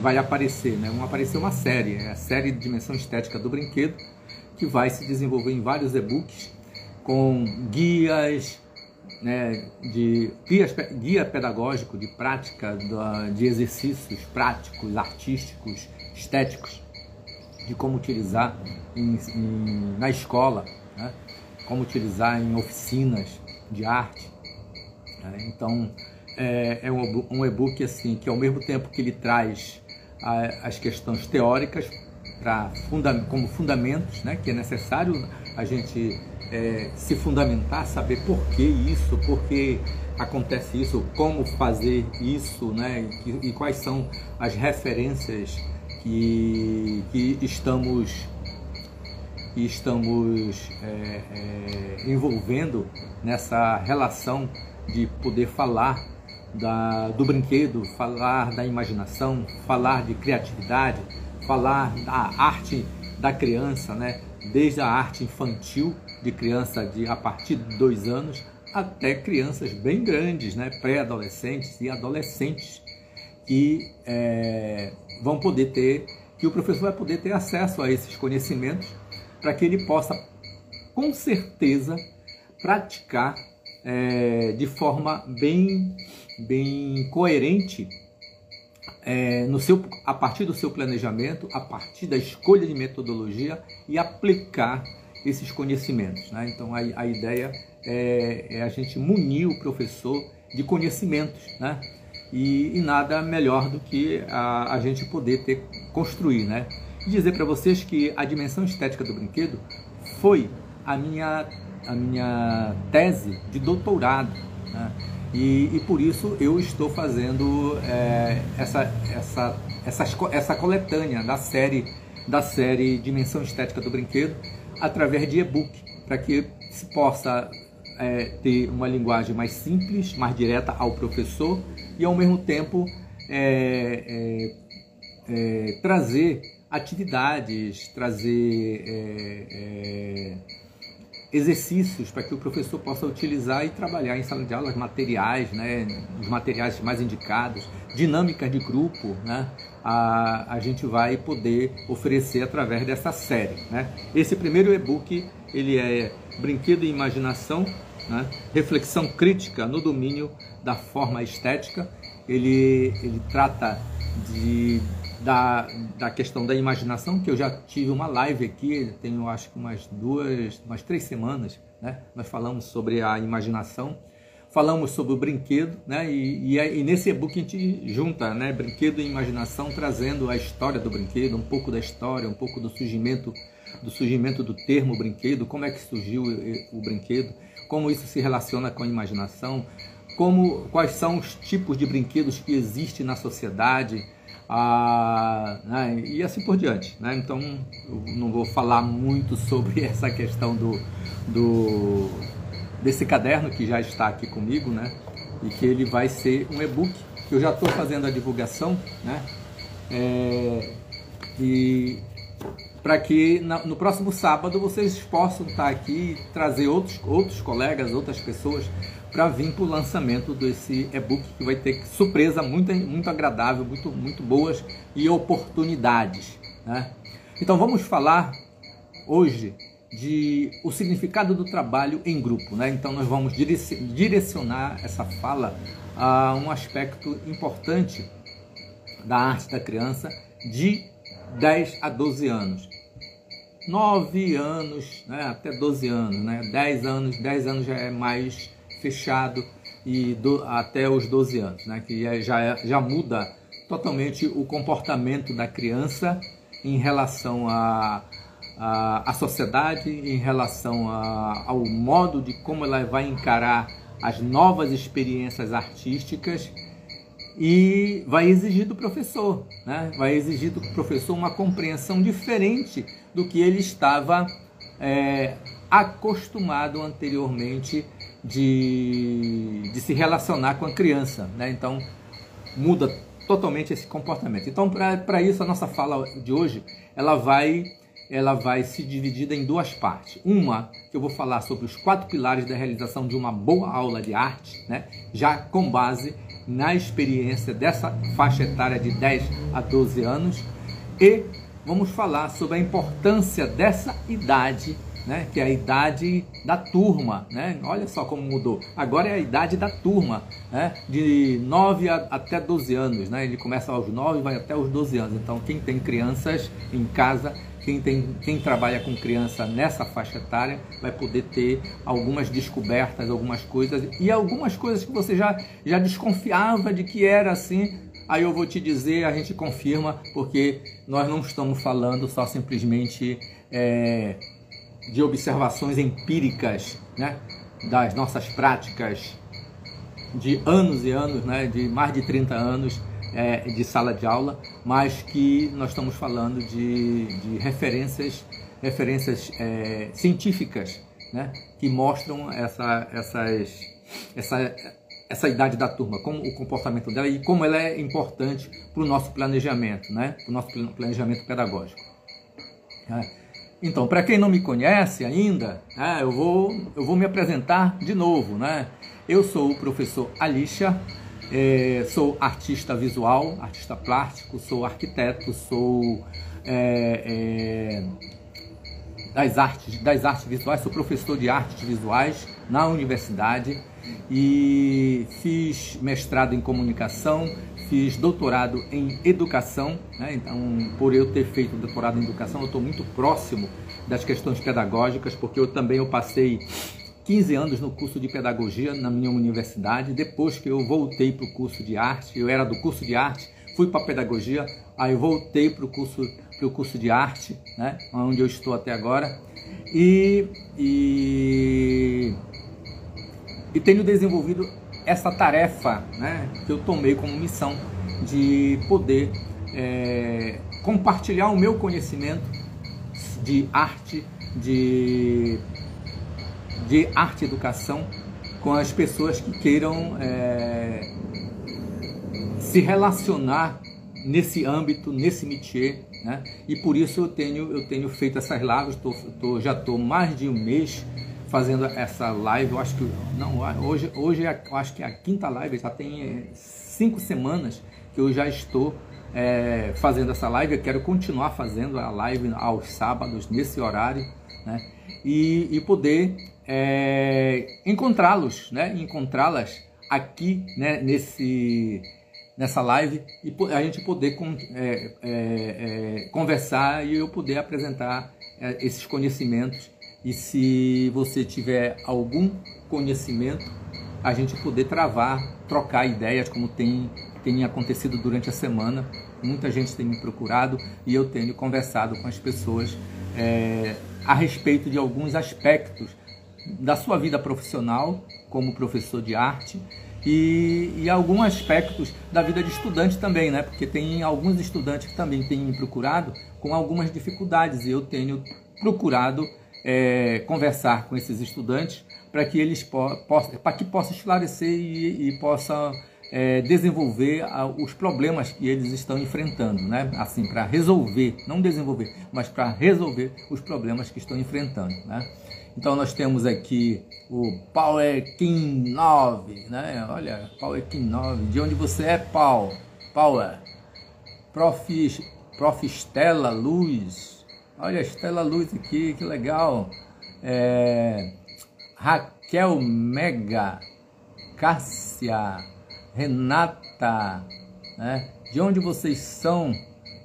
vai aparecer, né? Vai aparecer uma série, é a série de Dimensão Estética do Brinquedo, que vai se desenvolver em vários e-books com guias, né, guia pedagógico de prática, de exercícios práticos, artísticos, estéticos, de como utilizar na escola, né, como utilizar em oficinas de arte. Então, é um e-book assim, que ao mesmo tempo que ele traz as questões teóricas como fundamentos, né, que é necessário a gente se fundamentar, saber por que isso, por que acontece isso, como fazer isso, né, e quais são as referências que estamos envolvendo nessa relação de poder falar do brinquedo, falar da imaginação, falar de criatividade, falar da arte da criança, né? Desde a arte infantil de criança a partir de 2 anos até crianças bem grandes, né? Pré-adolescentes e adolescentes que que o professor vai poder ter acesso a esses conhecimentos para que ele possa, com certeza, praticar de forma bem coerente a partir do seu planejamento, a partir da escolha de metodologia e aplicar esses conhecimentos, né? Então a ideia é a gente munir o professor de conhecimentos, né? E nada melhor do que a gente poder construir, né? E dizer para vocês que a dimensão estética do brinquedo foi a minha tese de doutorado, né? E por isso eu estou fazendo essa coletânea da série Dimensão Estética do Brinquedo através de e-book, para que se possa ter uma linguagem mais simples, mais direta ao professor e ao mesmo tempo trazer atividades, trazer exercícios para que o professor possa utilizar e trabalhar em sala de aula os materiais, né, os materiais mais indicados, dinâmicas de grupo, né, a gente vai poder oferecer através dessa série, né. Esse primeiro e-book, ele é Brinquedo e Imaginação, né, reflexão crítica no domínio da forma estética. Ele trata da questão da imaginação, que eu já tive uma live aqui, tenho acho que umas 3 semanas, né? Nós falamos sobre a imaginação, falamos sobre o brinquedo, né? E nesse e-book a gente junta, né, brinquedo e imaginação, trazendo a história do brinquedo, um pouco da história, um pouco do surgimento do termo brinquedo, como é que surgiu o brinquedo, como isso se relaciona com a imaginação, quais são os tipos de brinquedos que existem na sociedade, né, e assim por diante, né? Então eu não vou falar muito sobre essa questão desse caderno que já está aqui comigo, né? E que ele vai ser um e-book, que eu já estou fazendo a divulgação, né? E para que no próximo sábado vocês possam estar aqui e trazer outros colegas, outras pessoas para vir para o lançamento desse e-book, que vai ter surpresa muito agradável, muito boas e oportunidades, né? Então vamos falar hoje o significado do trabalho em grupo, né? Então nós vamos direcionar essa fala a um aspecto importante da arte da criança de 10 a 12 anos. 9 anos, né, até 12 anos, né? 10 anos já é mais fechado, e até os 12 anos, né, que já muda totalmente o comportamento da criança em relação à sociedade, em relação ao modo de como ela vai encarar as novas experiências artísticas, e vai exigir do professor, né, vai exigir do professor uma compreensão diferente do que ele estava acostumado anteriormente de se relacionar com a criança, né? Então muda totalmente esse comportamento. Então para isso a nossa fala de hoje ela vai se dividir em 2 partes. Uma que eu vou falar sobre os 4 pilares da realização de uma boa aula de arte, né? Já com base na experiência dessa faixa etária de 10 a 12 anos e vamos falar sobre a importância dessa idade, né, que é a idade da turma, né? Olha só como mudou. Agora é a idade da turma, né, de 9 até 12 anos, né? Ele começa aos 9 e vai até os 12 anos. Então, quem tem crianças em casa, quem trabalha com criança nessa faixa etária, vai poder ter algumas descobertas, algumas coisas, e algumas coisas que você já desconfiava de que era assim. Aí eu vou te dizer, a gente confirma, porque nós não estamos falando só simplesmente de observações empíricas, né, das nossas práticas de anos e anos, né, de mais de 30 anos de sala de aula, mas que nós estamos falando de referências científicas, né, que mostram essa idade da turma, como o comportamento dela e como ela é importante para o nosso planejamento, né, para o nosso planejamento pedagógico. Então, para quem não me conhece ainda, eu vou me apresentar de novo, né? Eu sou o professor Alicia, sou artista visual, artista plástico, sou arquiteto, sou das artes visuais, sou professor de artes visuais na universidade e fiz mestrado em comunicação, fiz doutorado em educação, né? Então, por eu ter feito doutorado em educação, eu estou muito próximo das questões pedagógicas, porque eu passei 15 anos no curso de pedagogia na minha universidade. Depois que eu voltei para o curso de arte, eu era do curso de arte, fui para a pedagogia, aí eu voltei para o curso de arte, né? Onde eu estou até agora, e tenho desenvolvido essa tarefa, né, que eu tomei como missão de poder compartilhar o meu conhecimento de arte, de arte e educação com as pessoas que queiram se relacionar nesse âmbito, nesse métier, né? E por isso eu tenho feito essas lives. Já estou mais de um mês fazendo essa live. Eu acho que hoje eu acho que é a quinta live, já tem 5 semanas que eu já estou fazendo essa live. Eu quero continuar fazendo a live aos sábados nesse horário, né? E poder encontrá-los, né? Encontrá-las aqui, né? Nessa live, e a gente poder conversar e eu poder apresentar esses conhecimentos. E se você tiver algum conhecimento, a gente poder trocar ideias, como tem acontecido durante a semana. Muita gente tem me procurado e eu tenho conversado com as pessoas a respeito de alguns aspectos da sua vida profissional como professor de arte e alguns aspectos da vida de estudante também, né? Porque tem alguns estudantes que também têm me procurado com algumas dificuldades e eu tenho procurado conversar com esses estudantes para que eles possam esclarecer e possam desenvolver os problemas que eles estão enfrentando, né? Assim, para resolver, não desenvolver, mas para resolver os problemas que estão enfrentando, né? Então nós temos aqui o Power King 9, né? Olha, Power King 9, de onde você é, Power? Prof. Estela Luz, olha a Estela Luz aqui, que legal. Raquel Mega, Cássia, Renata, né? De onde vocês são?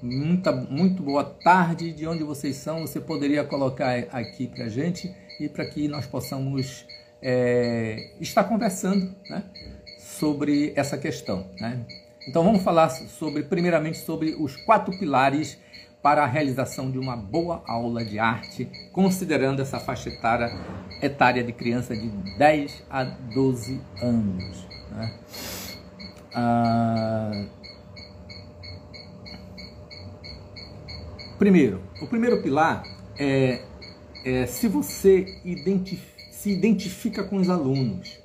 Muito boa tarde, de onde vocês são? Você poderia colocar aqui para a gente e para que nós possamos estar conversando, né, sobre essa questão, né? Então vamos falar primeiramente sobre os 4 pilares para a realização de uma boa aula de arte, considerando essa faixa etária de criança de 10 a 12 anos, né? O primeiro pilar é se você se identifica com os alunos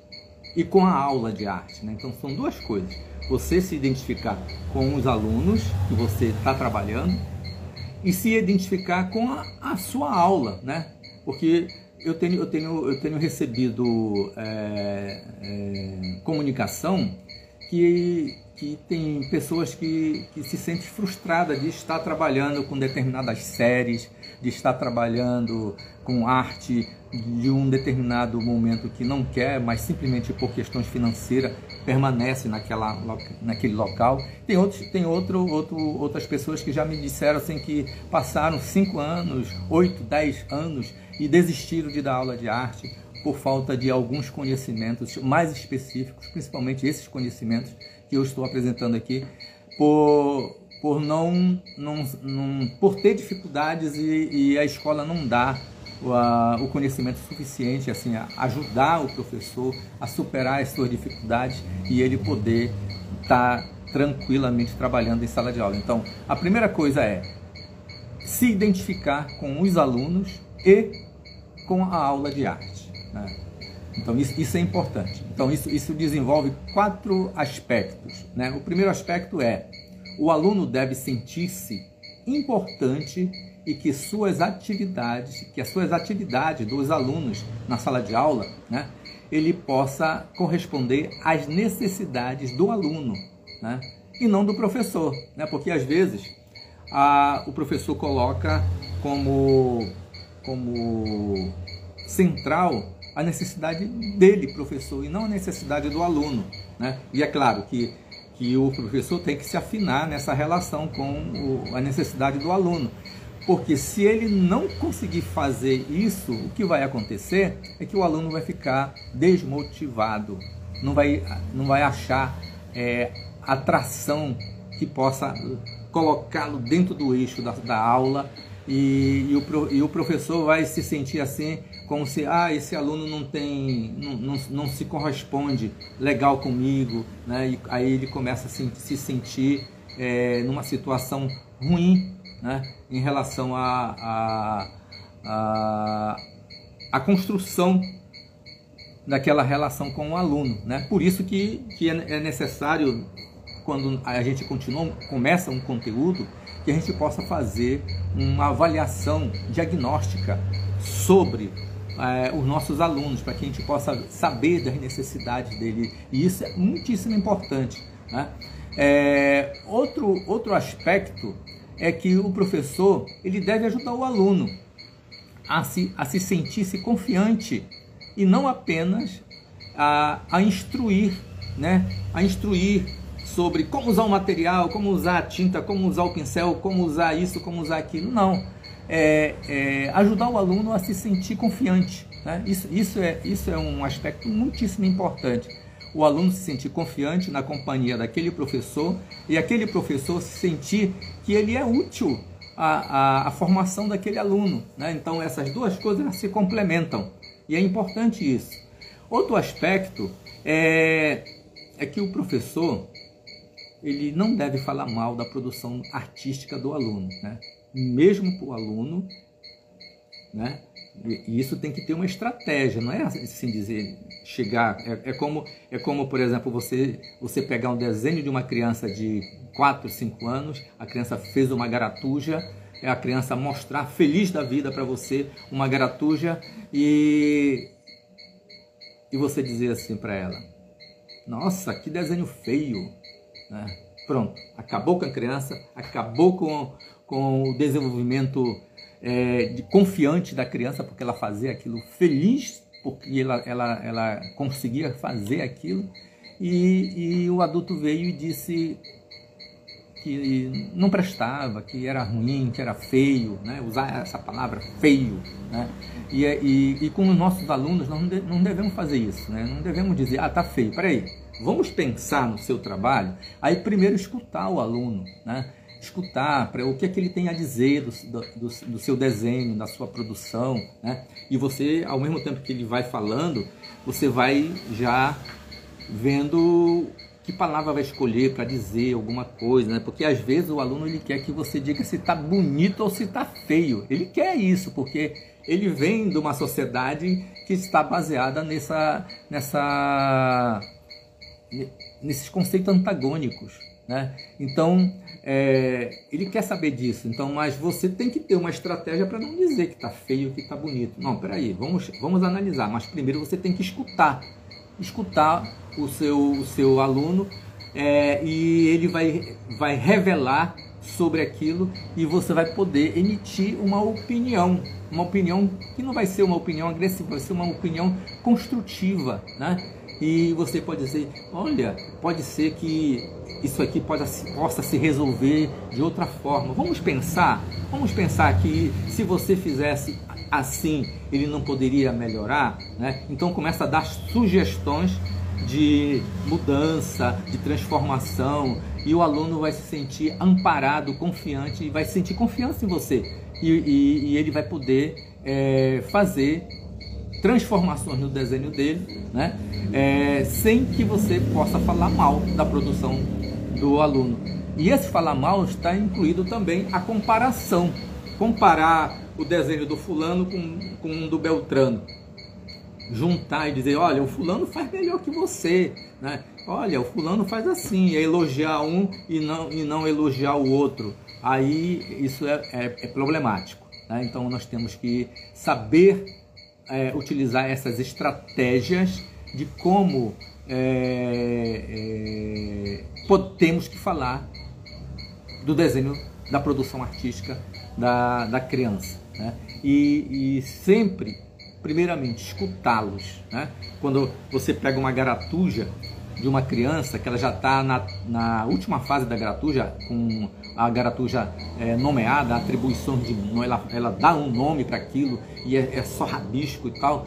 e com a aula de arte, né? Então são duas coisas: você se identificar com os alunos que você está trabalhando e se identificar com a sua aula, né? Porque eu tenho recebido comunicação que tem pessoas que se sentem frustradas de estar trabalhando com determinadas séries, de estar trabalhando com arte de um determinado momento que não quer, mas simplesmente por questões financeiras permanece naquele local. Tem outras pessoas que já me disseram assim, que passaram 5 anos, 8, 10 anos e desistiram de dar aula de arte por falta de alguns conhecimentos mais específicos, principalmente esses conhecimentos que eu estou apresentando aqui, por ter dificuldades e a escola não dá o conhecimento suficiente, assim, a ajudar o professor a superar as suas dificuldades e ele poder estar tranquilamente trabalhando em sala de aula. Então, a primeira coisa é se identificar com os alunos e com a aula de arte, né? Então, isso é importante. Então, isso desenvolve 4 aspectos, né? O primeiro aspecto é: o aluno deve sentir-se importante e que as suas atividades dos alunos na sala de aula, né, ele possa corresponder às necessidades do aluno, né, e não do professor, né? Porque às vezes o professor coloca como central a necessidade dele, professor, e não a necessidade do aluno, né? E é claro que o professor tem que se afinar nessa relação com a necessidade do aluno, porque se ele não conseguir fazer isso, o que vai acontecer é que o aluno vai ficar desmotivado, não vai achar atração que possa colocá-lo dentro do eixo da aula, e o professor vai se sentir assim, como se esse aluno não se corresponde legal comigo, né? E aí ele começa a se sentir numa situação ruim, né? Em relação à construção daquela relação com o aluno, né? Por isso que é necessário, quando a gente começa um conteúdo, que a gente possa fazer uma avaliação diagnóstica sobre os nossos alunos, para que a gente possa saber das necessidades dele, e isso é muitíssimo importante, né? Outro aspecto é que o professor ele deve ajudar o aluno a se sentir-se confiante e não apenas a instruir, né? A instruir sobre como usar o material, como usar a tinta, como usar o pincel, como usar isso, como usar aquilo. Não. Ajudar o aluno a se sentir confiante, né? Isso é um aspecto muitíssimo importante. O aluno se sentir confiante na companhia daquele professor e aquele professor se sentir que ele é útil à formação daquele aluno, né? Então essas duas coisas se complementam e é importante isso. Outro aspecto é que o professor ele não deve falar mal da produção artística do aluno, né? Mesmo para o aluno, né? E isso tem que ter uma estratégia, não é assim dizer, chegar, é como por exemplo, você pegar um desenho de uma criança de 4, 5 anos, a criança fez uma garatuja, a criança mostrar feliz da vida para você uma garatuja e você dizer assim para ela: nossa, que desenho feio, né? Pronto, acabou com a criança, acabou com o desenvolvimento confiante da criança, porque ela fazia aquilo feliz, porque ela conseguia fazer aquilo, e o adulto veio e disse que não prestava, que era ruim, que era feio, né? Usar essa palavra feio, né? E com os nossos alunos nós não devemos fazer isso, né? Não devemos dizer, tá feio, peraí, vamos pensar no seu trabalho, aí primeiro escutar o aluno, né? Escutar o que é que ele tem a dizer do seu desenho, da sua produção, né? E você, ao mesmo tempo que ele vai falando, você vai já vendo que palavra vai escolher para dizer alguma coisa, né? Porque às vezes o aluno ele quer que você diga se está bonito ou se está feio. Ele quer isso, porque ele vem de uma sociedade que está baseada nesses conceitos antagônicos, né? Então, ele quer saber disso. Então, mas você tem que ter uma estratégia para não dizer que está feio, que está bonito. Não, peraí, vamos analisar. Mas primeiro você tem que escutar o seu aluno e ele vai revelar sobre aquilo e você vai poder emitir uma opinião que não vai ser uma opinião agressiva, vai ser uma opinião construtiva, né? E você pode dizer, olha, pode ser que isso aqui possa se resolver de outra forma. Vamos pensar que se você fizesse assim, ele não poderia melhorar, né? Então começa a dar sugestões de mudança, de transformação, e o aluno vai se sentir amparado, confiante, e vai sentir confiança em você, e ele vai poder fazer transformações no desenho dele, né? Sem que você possa falar mal da produção do aluno. E esse falar mal está incluído também a comparação, comparar o desenho do fulano com um do Beltrano, juntar e dizer, olha, o fulano faz melhor que você, né? Olha, o fulano faz assim, é elogiar um e não elogiar o outro. Aí isso é problemático, né? Então nós temos que saber utilizar essas estratégias de como temos que falar do desenho, da produção artística da criança, né? E sempre, primeiramente, escutá-los, né? Quando você pega uma garatuja de uma criança, que ela já está na última fase da garatuja, com a garatuja nomeada, atribuições de nome, ela dá um nome para aquilo, e é só rabisco e tal,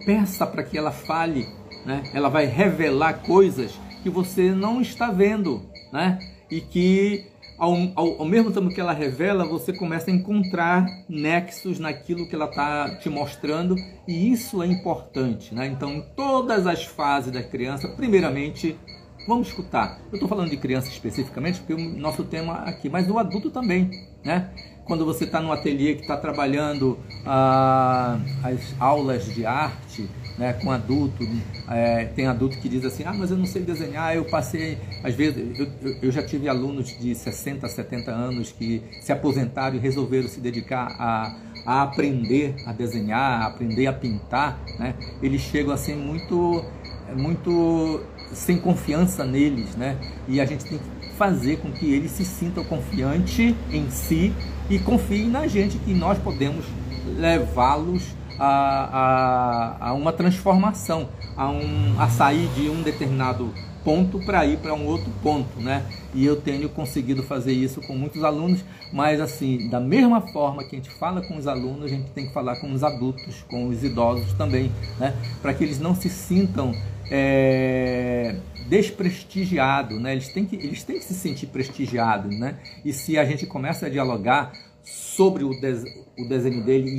peça para que ela fale, né? Ela vai revelar coisas que você não está vendo, né? E que ao mesmo tempo que ela revela, você começa a encontrar nexos naquilo que ela está te mostrando, e isso é importante, né? Então, em todas as fases da criança, primeiramente, vamos escutar. Eu estou falando de criança especificamente, porque o nosso tema aqui, mas do adulto também, né? Quando você está no ateliê que está trabalhando as aulas de arte, né, com adulto, tem adulto que diz assim, mas eu não sei desenhar, eu passei, às vezes, eu já tive alunos de 60, 70 anos que se aposentaram e resolveram se dedicar a aprender a desenhar, a aprender a pintar, né? Eles chegam assim muito sem confiança neles, né? E a gente tem que fazer com que eles se sintam confiantes em si e confiem na gente, que nós podemos levá-los a uma transformação, a sair de um determinado ponto para ir para um outro ponto, né? E eu tenho conseguido fazer isso com muitos alunos, mas assim, da mesma forma que a gente fala com os alunos, a gente tem que falar com os adultos, com os idosos também, né? Para que eles não se sintam desprestigiados, né? Eles têm que se sentir prestigiados, né? E se a gente começa a dialogar sobre o desenho dele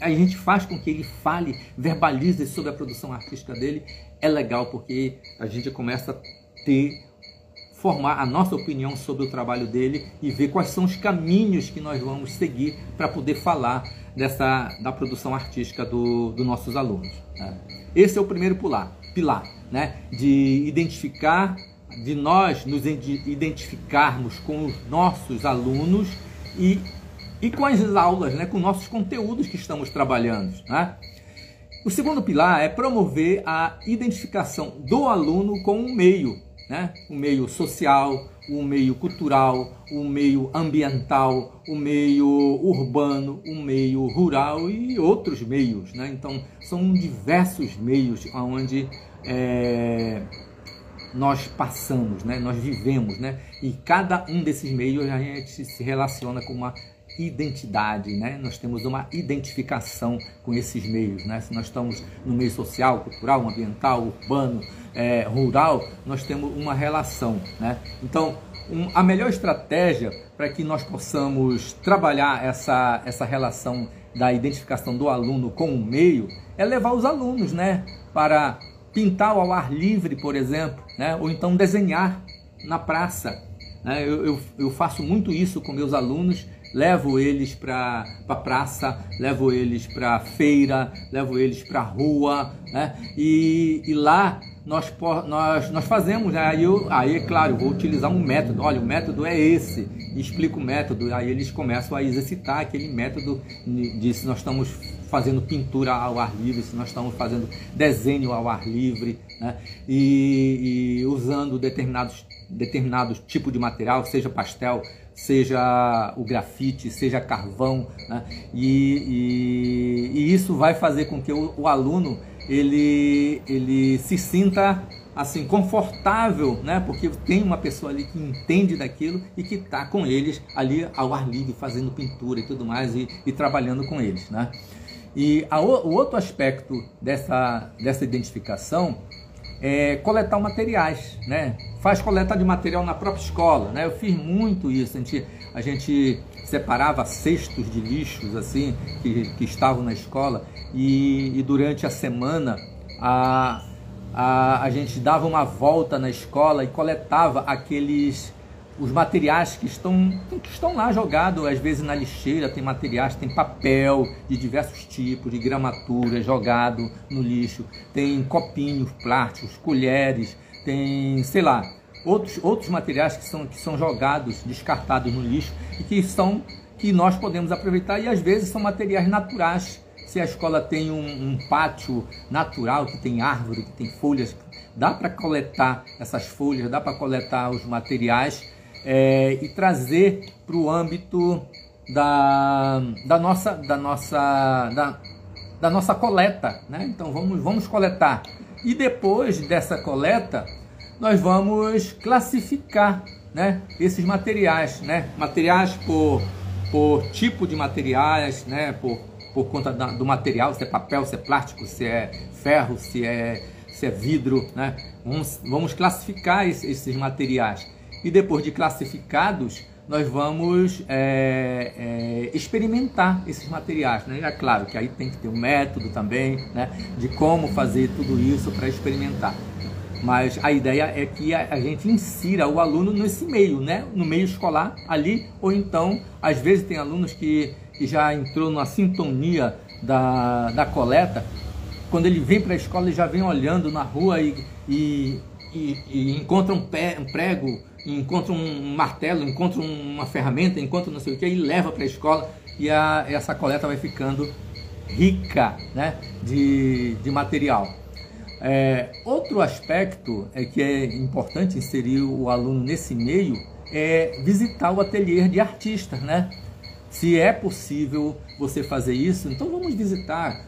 a gente faz com que ele fale, verbalize sobre a produção artística dele, é legal, porque a gente começa a formar a nossa opinião sobre o trabalho dele e ver quais são os caminhos que nós vamos seguir para poder falar da produção artística dos nossos alunos, né? Esse é o primeiro pilar, né? De nós nos identificarmos com os nossos alunos e com as aulas, né? Com nossos conteúdos que estamos trabalhando, né? O segundo pilar é promover a identificação do aluno com o meio, né? O meio social, o meio cultural, o meio ambiental, o meio urbano, o meio rural e outros meios, né? Então, são diversos meios onde nós passamos, né? Nós vivemos, né? E cada um desses meios a gente se relaciona com uma identidade, né? Nós temos uma identificação com esses meios, né? Se nós estamos no meio social, cultural, ambiental, urbano, rural, nós temos uma relação, né? Então, a melhor estratégia para que nós possamos trabalhar essa relação da identificação do aluno com o meio é levar os alunos, né? Para pintar ao ar livre, por exemplo, né? Ou então desenhar na praça, né? Eu faço muito isso com meus alunos. Levo eles para a praça, levo eles para a feira, levo eles para a rua, né? E lá nós fazemos, né? Aí, é claro, eu vou utilizar um método. Olha, o método é esse, e explico o método. Aí eles começam a exercitar aquele método se nós estamos fazendo pintura ao ar livre, se nós estamos fazendo desenho ao ar livre, né? E usando determinados tipos de material, seja pastel, seja o grafite, seja carvão, né? E isso vai fazer com que o aluno ele se sinta assim confortável, né? Porque tem uma pessoa ali que entende daquilo e que está com eles ali ao ar livre, fazendo pintura e tudo mais e trabalhando com eles, né? E o outro aspecto dessa identificação é coletar materiais, né? Faz coleta de material na própria escola, né? Eu fiz muito isso. A gente separava cestos de lixos assim que estavam na escola e durante a semana a gente dava uma volta na escola e coletava os materiais que estão lá jogados, às vezes na lixeira. Tem materiais, tem papel de diversos tipos, de gramatura jogado no lixo, tem copinhos plásticos, colheres, tem, sei lá, outros materiais que são jogados, descartados no lixo e que nós podemos aproveitar, e às vezes são materiais naturais. Se a escola tem um pátio natural, que tem árvore, que tem folhas, dá para coletar essas folhas, dá para coletar os materiais e trazer para o âmbito da nossa coleta, né? Então vamos coletar. E depois dessa coleta, nós vamos classificar, né, esses materiais, né? Materiais por tipo de materiais, né? Por conta do material, se é papel, se é plástico, se é ferro, se é vidro, né? Vamos classificar esses materiais. E depois de classificados, nós vamos experimentar esses materiais, né? E é claro que aí tem que ter um método também, né, de como fazer tudo isso para experimentar. Mas a ideia é que a gente insira o aluno nesse meio, né? No meio escolar ali, ou então, às vezes tem alunos que já entrou numa sintonia da coleta. Quando ele vem para a escola, ele já vem olhando na rua e encontra um prego, encontra um martelo, encontra uma ferramenta, encontra não sei o que, e leva para a escola, e essa coleta vai ficando rica, né, de material. Outro aspecto que é importante inserir o aluno nesse meio é visitar o ateliê de artistas, né? Se é possível você fazer isso, então vamos visitar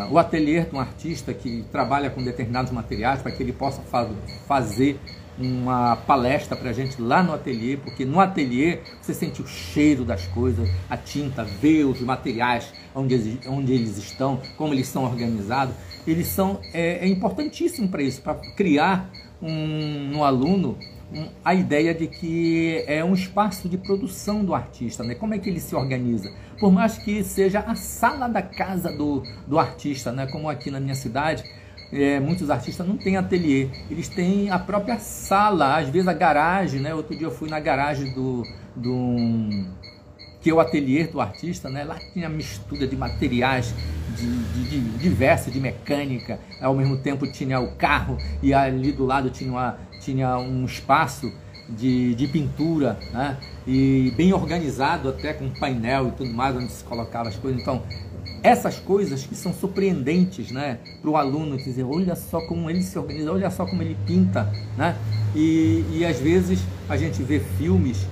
o ateliê de um artista que trabalha com determinados materiais, para que ele possa fazer uma palestra para a gente lá no ateliê, porque no ateliê você sente o cheiro das coisas, a tinta, vê os materiais, onde eles estão, como eles são organizados. Eles são importantíssimo para isso, para criar no aluno a ideia de que é um espaço de produção do artista, né? Como é que ele se organiza? Por mais que seja a sala da casa do artista, né? Como aqui na minha cidade, muitos artistas não têm ateliê, eles têm a própria sala, às vezes a garagem, né? Outro dia eu fui na garagem que é o ateliê do artista, né? Lá tinha mistura de materiais de diversos, de mecânica, ao mesmo tempo tinha o carro, e ali do lado tinha um espaço de pintura, né? E bem organizado, até com painel e tudo mais, onde se colocava as coisas. Então, essas coisas que são surpreendentes, né, para o aluno, dizer, olha só como ele se organiza, olha só como ele pinta, né? E às vezes a gente vê filmes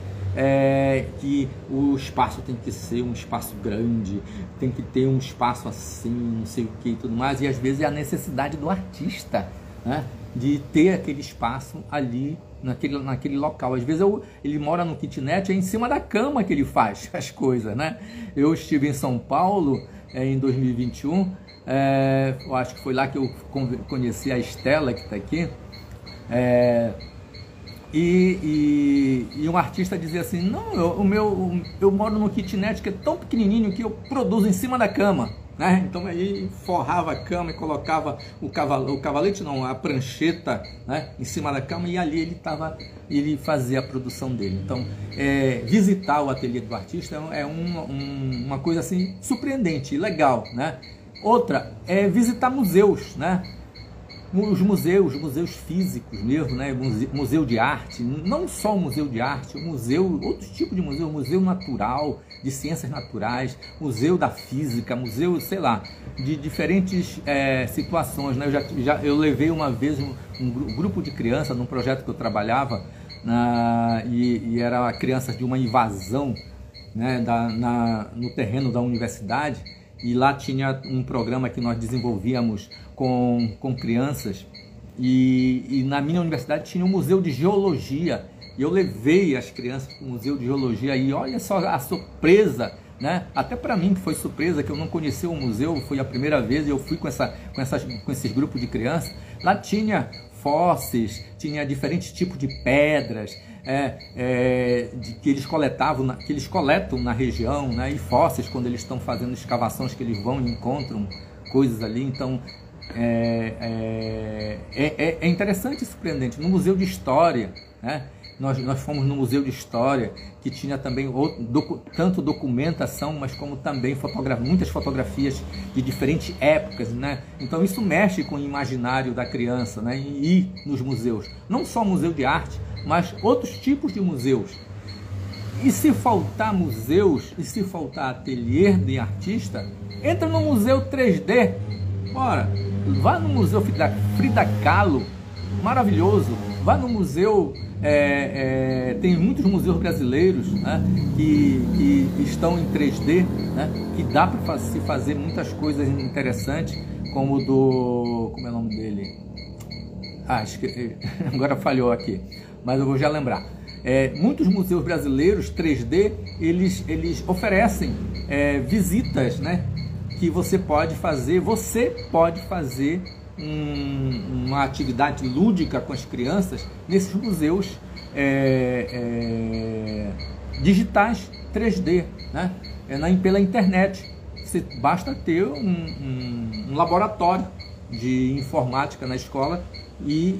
que o espaço tem que ser um espaço grande, tem que ter um espaço assim, não sei o que e tudo mais, e às vezes é a necessidade do artista, né, de ter aquele espaço ali naquele local. Às vezes ele mora no kitnet, é em cima da cama que ele faz as coisas, né? Eu estive em São Paulo em 2021, eu acho que foi lá que eu conheci a Estela, que está aqui, e um artista dizia assim, não, eu moro no kitnet que é tão pequenininho que eu produzo em cima da cama, né? Então aí forrava a cama e colocava o cavalete, não, a prancheta, né, em cima da cama, e ali ele fazia a produção dele. Então visitar o ateliê do artista é uma coisa assim surpreendente, legal, né? Outra é visitar museus, né? os museus físicos mesmo, né? Museu de arte, não só o museu de arte, outros tipos de museu museu de ciências naturais, museu da física, museu, sei lá, de diferentes situações, né? Eu levei uma vez um grupo de crianças num projeto que eu trabalhava, e era crianças de uma invasão, né, no terreno da universidade, e lá tinha um programa que nós desenvolvíamos com crianças, e na minha universidade tinha um museu de geologia, e eu levei as crianças para o museu de geologia, e olha só a surpresa, né? Até para mim que foi surpresa, que eu não conhecia o museu, foi a primeira vez, e eu fui com esses grupos de crianças. Lá tinha fósseis, tinha diferentes tipos de pedras, que eles coletam na região, né? E fósseis, quando eles estão fazendo escavações, que eles vão e encontram coisas ali. Então é interessante e surpreendente. No Museu de História, né? Nós fomos no Museu de História, que tinha também tanto documentação, mas como também muitas fotografias de diferentes épocas, né? Então isso mexe com o imaginário da criança, né? E ir nos museus, não só museu de arte, mas outros tipos de museus. E se faltar museus, e se faltar ateliê de artista, entra no Museu 3D. Bora, vá no Museu Frida Kahlo, maravilhoso. Vá no museu, tem muitos museus brasileiros, né, que estão em 3D, né, que dá para se fazer muitas coisas interessantes, como como é o nome dele? Agora falhou aqui, mas eu vou já lembrar. Muitos museus brasileiros 3D, eles oferecem visitas, né, que você pode fazer uma atividade lúdica com as crianças nesses museus digitais 3D, né? Pela internet. Basta ter um laboratório de informática na escola e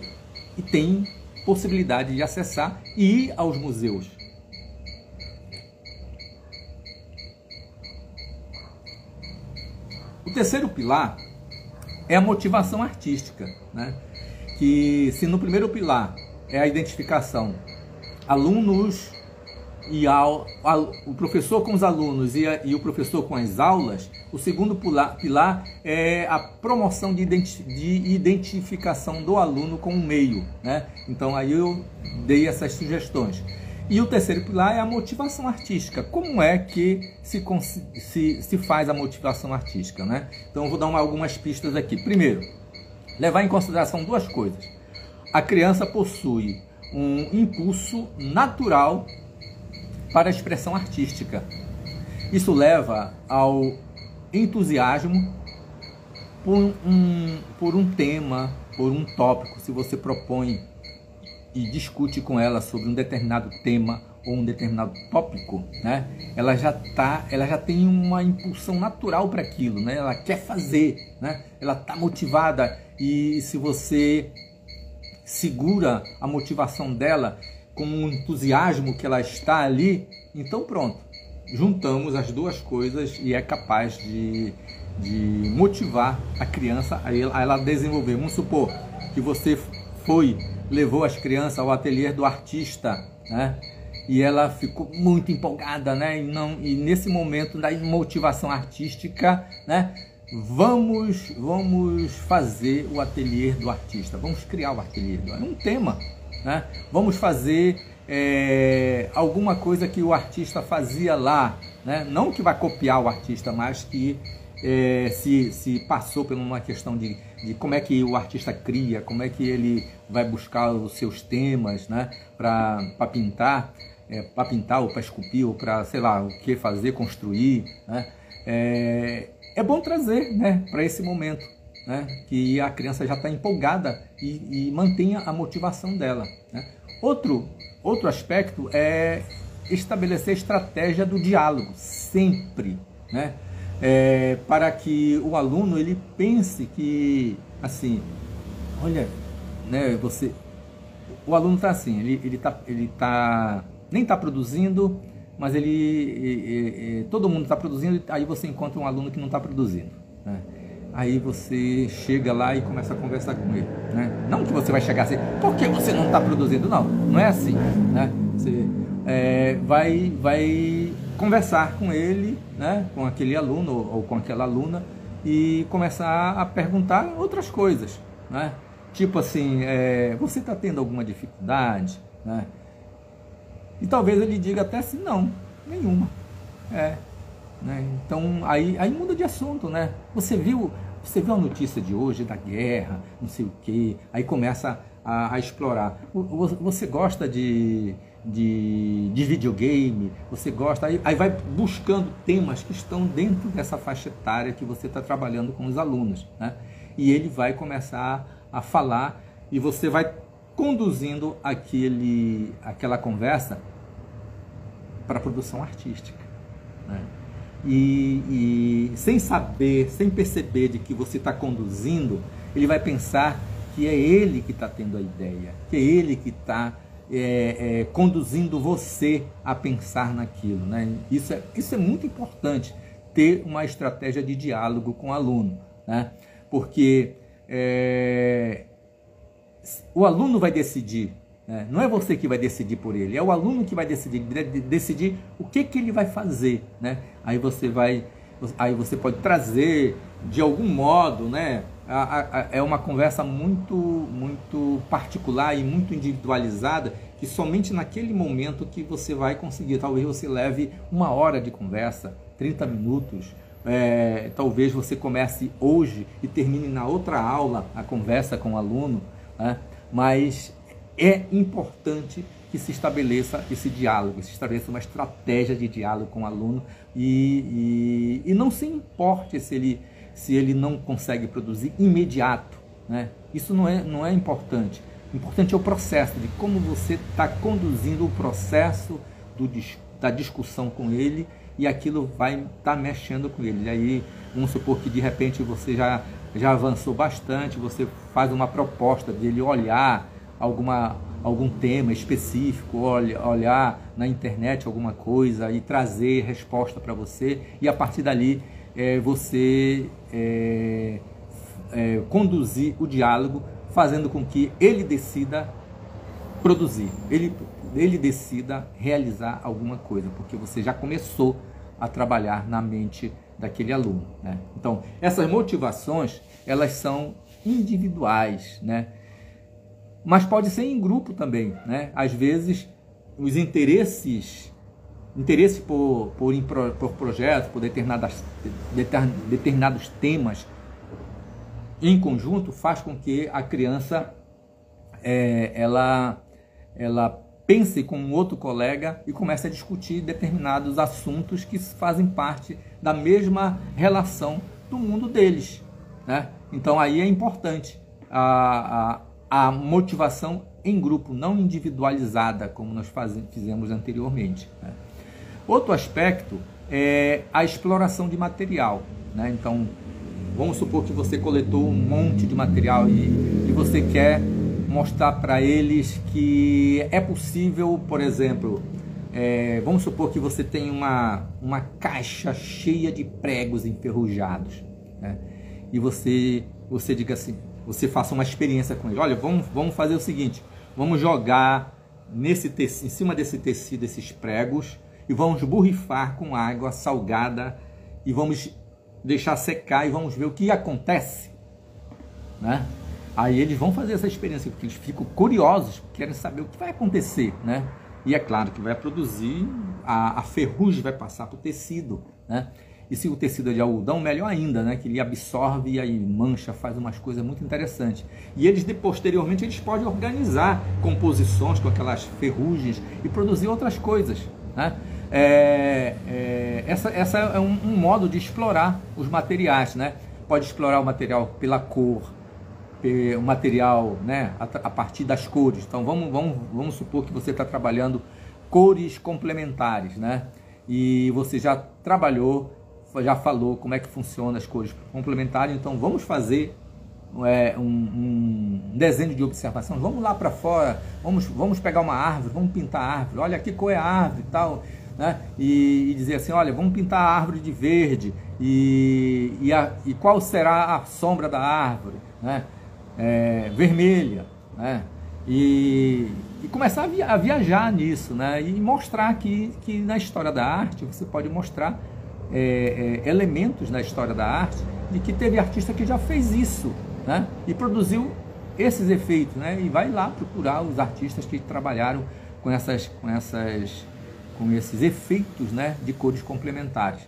tem possibilidade de acessar e ir aos museus. O terceiro pilar é a motivação artística, né? Que se no primeiro pilar é a identificação, alunos o professor com os alunos e o professor com as aulas, o segundo pilar é a promoção de identificação do aluno com o meio, né? Então aí eu dei essas sugestões. E o terceiro pilar é a motivação artística. Como é que se faz a motivação artística, né? Então eu vou dar algumas pistas aqui. Primeiro, levar em consideração duas coisas. A criança possui um impulso natural para a expressão artística. Isso leva ao entusiasmo por um tema, por um tópico. Se você propõe e discute com ela sobre um determinado tema ou um determinado tópico, né? Ela já tem uma impulsão natural para aquilo, né? Ela quer fazer, né? Ela está motivada, e se você segura a motivação dela com o entusiasmo que ela está ali, então pronto, juntamos as duas coisas e é capaz de motivar a criança a ela desenvolver. Vamos supor que você levou as crianças ao ateliê do artista, né? E ela ficou muito empolgada, né? E nesse momento da motivação artística, né? Vamos fazer o ateliê do artista, vamos criar o ateliê do artista, um tema, né? Vamos fazer alguma coisa que o artista fazia lá, né? Não que vai copiar o artista, mas que se passou por uma questão de como é que o artista cria, como é que ele vai buscar os seus temas, né, para pintar ou para esculpir, ou para, sei lá, o que fazer, construir, né? É bom trazer, né, para esse momento, né, que a criança já está empolgada e mantenha a motivação dela, né? Outro aspecto é estabelecer a estratégia do diálogo, sempre, né? Para que o aluno ele pense que, assim, olha, né, o aluno está assim, ele nem está produzindo, mas todo mundo está produzindo, aí você encontra um aluno que não está produzindo, né? aí você chega lá e começa a conversar com ele, né? Não que você vai chegar assim, por que você não está produzindo? Não, não é assim, né? Você vai conversar com ele, né? Com aquele aluno ou com aquela aluna e começar a perguntar outras coisas, né? Tipo assim, você está tendo alguma dificuldade, né? E talvez ele diga até assim, não, nenhuma, né? Então aí muda de assunto, né? Você viu a notícia de hoje da guerra, não sei o que, aí começa a explorar. Você gosta de videogame, você gosta, aí vai buscando temas que estão dentro dessa faixa etária que você está trabalhando com os alunos, né? E ele vai começar a falar e você vai conduzindo aquela conversa para a produção artística, né? E sem saber, sem perceber de que você está conduzindo, ele vai pensar que é ele que está tendo a ideia, que é ele que está conduzindo você a pensar naquilo, né? Isso é muito importante, ter uma estratégia de diálogo com o aluno, né? Porque o aluno vai decidir, né? Não é você que vai decidir por ele, é o aluno que vai decidir o que ele vai fazer, né? Aí você pode trazer de algum modo, né? É uma conversa muito particular e muito individualizada, que somente naquele momento que você vai conseguir. Talvez você leve 1 hora de conversa, 30 minutos, talvez você comece hoje e termine na outra aula a conversa com o aluno, né? Mas é importante que se estabeleça esse diálogo, se estabeleça uma estratégia de diálogo com o aluno e não se importe se ele não consegue produzir imediato, né? Isso não é importante. O importante é o processo, de como você está conduzindo o processo da discussão com ele, e aquilo vai estar mexendo com ele. E aí, vamos supor que de repente você já avançou bastante, você faz uma proposta dele olhar algum tema específico, olhar na internet alguma coisa e trazer resposta para você, e a partir dali você conduzir o diálogo, fazendo com que ele decida produzir, ele decida realizar alguma coisa, porque você já começou a trabalhar na mente daquele aluno, né? Então, essas motivações, elas são individuais, né? Mas pode ser em grupo também, né? Às vezes, os interesse por projetos, por determinados temas em conjunto, faz com que a criança ela pense com um outro colega e comece a discutir determinados assuntos que fazem parte da mesma relação do mundo deles, né? Então aí é importante a motivação em grupo, não individualizada, como nós fizemos anteriormente, né? Outro aspecto é a exploração de material, né? Então, vamos supor que você coletou um monte de material e você quer mostrar para eles que é possível, por exemplo, vamos supor que você tem uma caixa cheia de pregos enferrujados, né? E você diga assim, você faça uma experiência com ele. Olha, vamos fazer o seguinte, vamos jogar em cima desse tecido esses pregos e vamos borrifar com água salgada e vamos deixar secar e vamos ver o que acontece, né? Aí eles vão fazer essa experiência, porque eles ficam curiosos, querem saber o que vai acontecer, né? E é claro que vai produzir, a ferrugem vai passar para o tecido, né? E se o tecido é de algodão, melhor ainda, né? Que ele absorve e aí mancha, faz umas coisas muito interessantes. E eles, posteriormente, eles podem organizar composições com aquelas ferrugens e produzir outras coisas, né? Essa é um modo de explorar os materiais, né? Pode explorar o material pela cor, o material, né, a partir das cores. Então vamos supor que você está trabalhando cores complementares, né? E você já trabalhou, já falou como é que funciona as cores complementares. Então vamos fazer um desenho de observação. Vamos lá para fora, vamos pegar uma árvore, vamos pintar a árvore. Olha que cor é a árvore e tal, né? E dizer assim, olha, vamos pintar a árvore de verde. E qual será a sombra da árvore, né? Vermelha, né? E começar a viajar nisso, né? E mostrar que na história da arte você pode mostrar elementos na história da arte de que teve artista que já fez isso, né? E produziu esses efeitos, né? E vai lá procurar os artistas que trabalharam com esses efeitos, né? De cores complementares.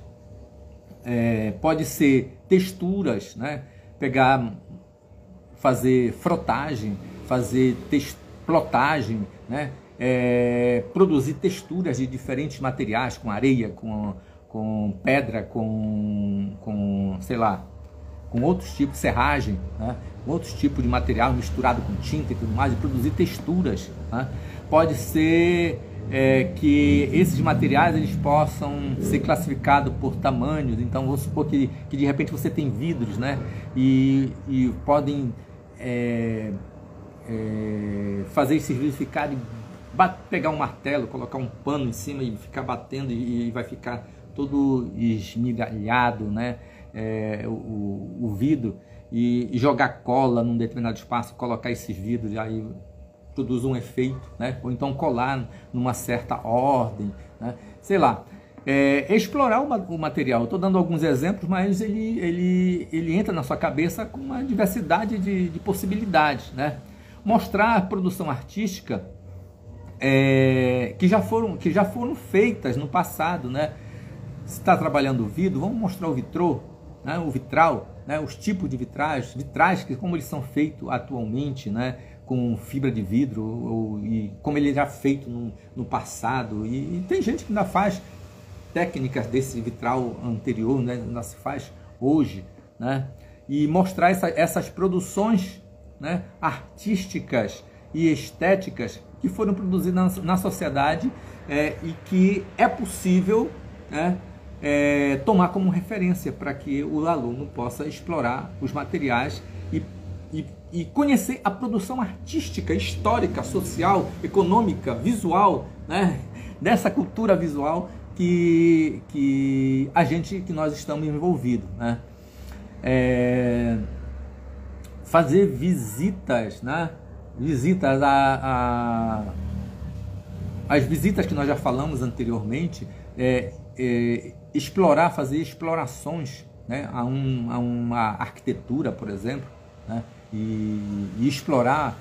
Pode ser texturas, né? Fazer frotagem, fazer plotagem, né? Produzir texturas de diferentes materiais, com areia, com pedra, sei lá, com outros tipos de serragem, né? Outros tipos de material misturado com tinta e tudo mais, e produzir texturas, né? Pode ser que esses materiais eles possam ser classificados por tamanhos. Então vamos supor que de repente você tem vidros, né? E podem fazer esses vidros ficarem, pegar um martelo, colocar um pano em cima e ficar batendo, e vai ficar todo esmigalhado, né? O vidro, e jogar cola num determinado espaço, colocar esses vidros, aí produz um efeito, né? Ou então colar numa certa ordem, né? Sei lá, explorar o material. Estou dando alguns exemplos, mas ele entra na sua cabeça com uma diversidade de possibilidades, né? Mostrar a produção artística que já foram feitas no passado, né? Se está trabalhando o vidro, vamos mostrar o vitrô, né? O vitral, né? Os tipos de vitrais como eles são feitos atualmente, né? Com fibra de vidro, e como ele já feito no passado, e tem gente que ainda faz técnicas desse vitral anterior, né? Ainda se faz hoje, né? E mostrar essas produções, né? Artísticas e estéticas que foram produzidas na sociedade, e que é possível, né? Tomar como referência para que o aluno possa explorar os materiais e conhecer a produção artística, histórica, social, econômica, visual, né? Dessa cultura visual que nós estamos envolvidos, né? Fazer visitas, né? As visitas que nós já falamos anteriormente, fazer explorações, né? a uma arquitetura, por exemplo, né? E explorar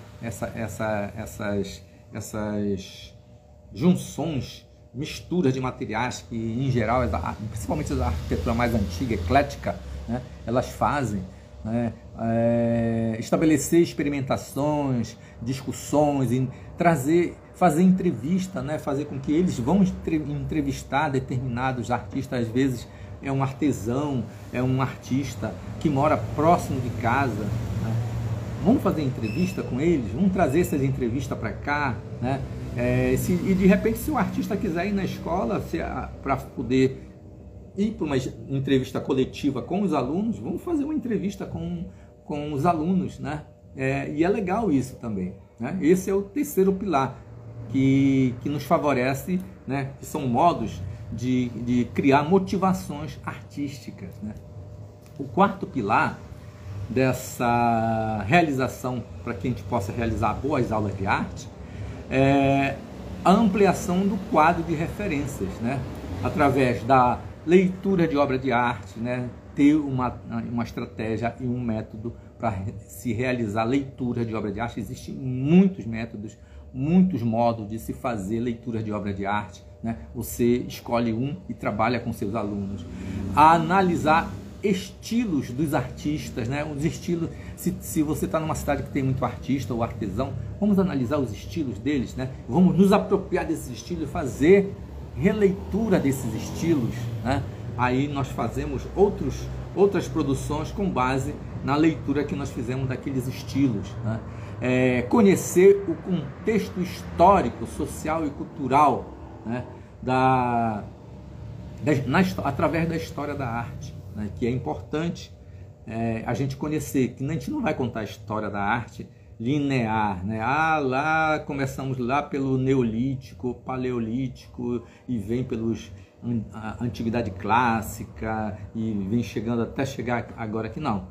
essas junções, misturas de materiais que, em geral, principalmente a arquitetura mais antiga, eclética, né? Elas fazem, né? Estabelecer experimentações, discussões, e fazer entrevista, né? Fazer com que eles vão entrevistar determinados artistas. Às vezes é um artesão, é um artista que mora próximo de casa, né? Vamos fazer entrevista com eles, vamos trazer essas entrevistas para cá, né? E de repente, se o artista quiser ir na escola para poder ir para uma entrevista coletiva com os alunos, vamos fazer uma entrevista com os alunos, né? E é legal isso também, né? Esse é o terceiro pilar que nos favorece, né? Que são modos de criar motivações artísticas, né? O quarto pilar dessa realização, para que a gente possa realizar boas aulas de arte, é a ampliação do quadro de referências, né? Através da leitura de obra de arte, né? Ter uma estratégia e um método para se realizar leitura de obra de arte. Existem muitos métodos, muitos modos de se fazer leitura de obra de arte, né? Você escolhe um e trabalha com seus alunos. A analisar estilos dos artistas, né? Os estilos, se você está numa cidade que tem muito artista ou artesão, vamos analisar os estilos deles, né? Vamos nos apropriar desses estilos e fazer releitura desses estilos, né? Aí nós fazemos outras produções com base na leitura que nós fizemos daqueles estilos, né? Conhecer o contexto histórico, social e cultural, né? Através da história da arte, né? Que é importante a gente conhecer, que a gente não vai contar a história da arte linear, né? Lá começamos lá pelo Neolítico, Paleolítico e vem pelos a Antiguidade Clássica e vem chegando até chegar agora aqui, não.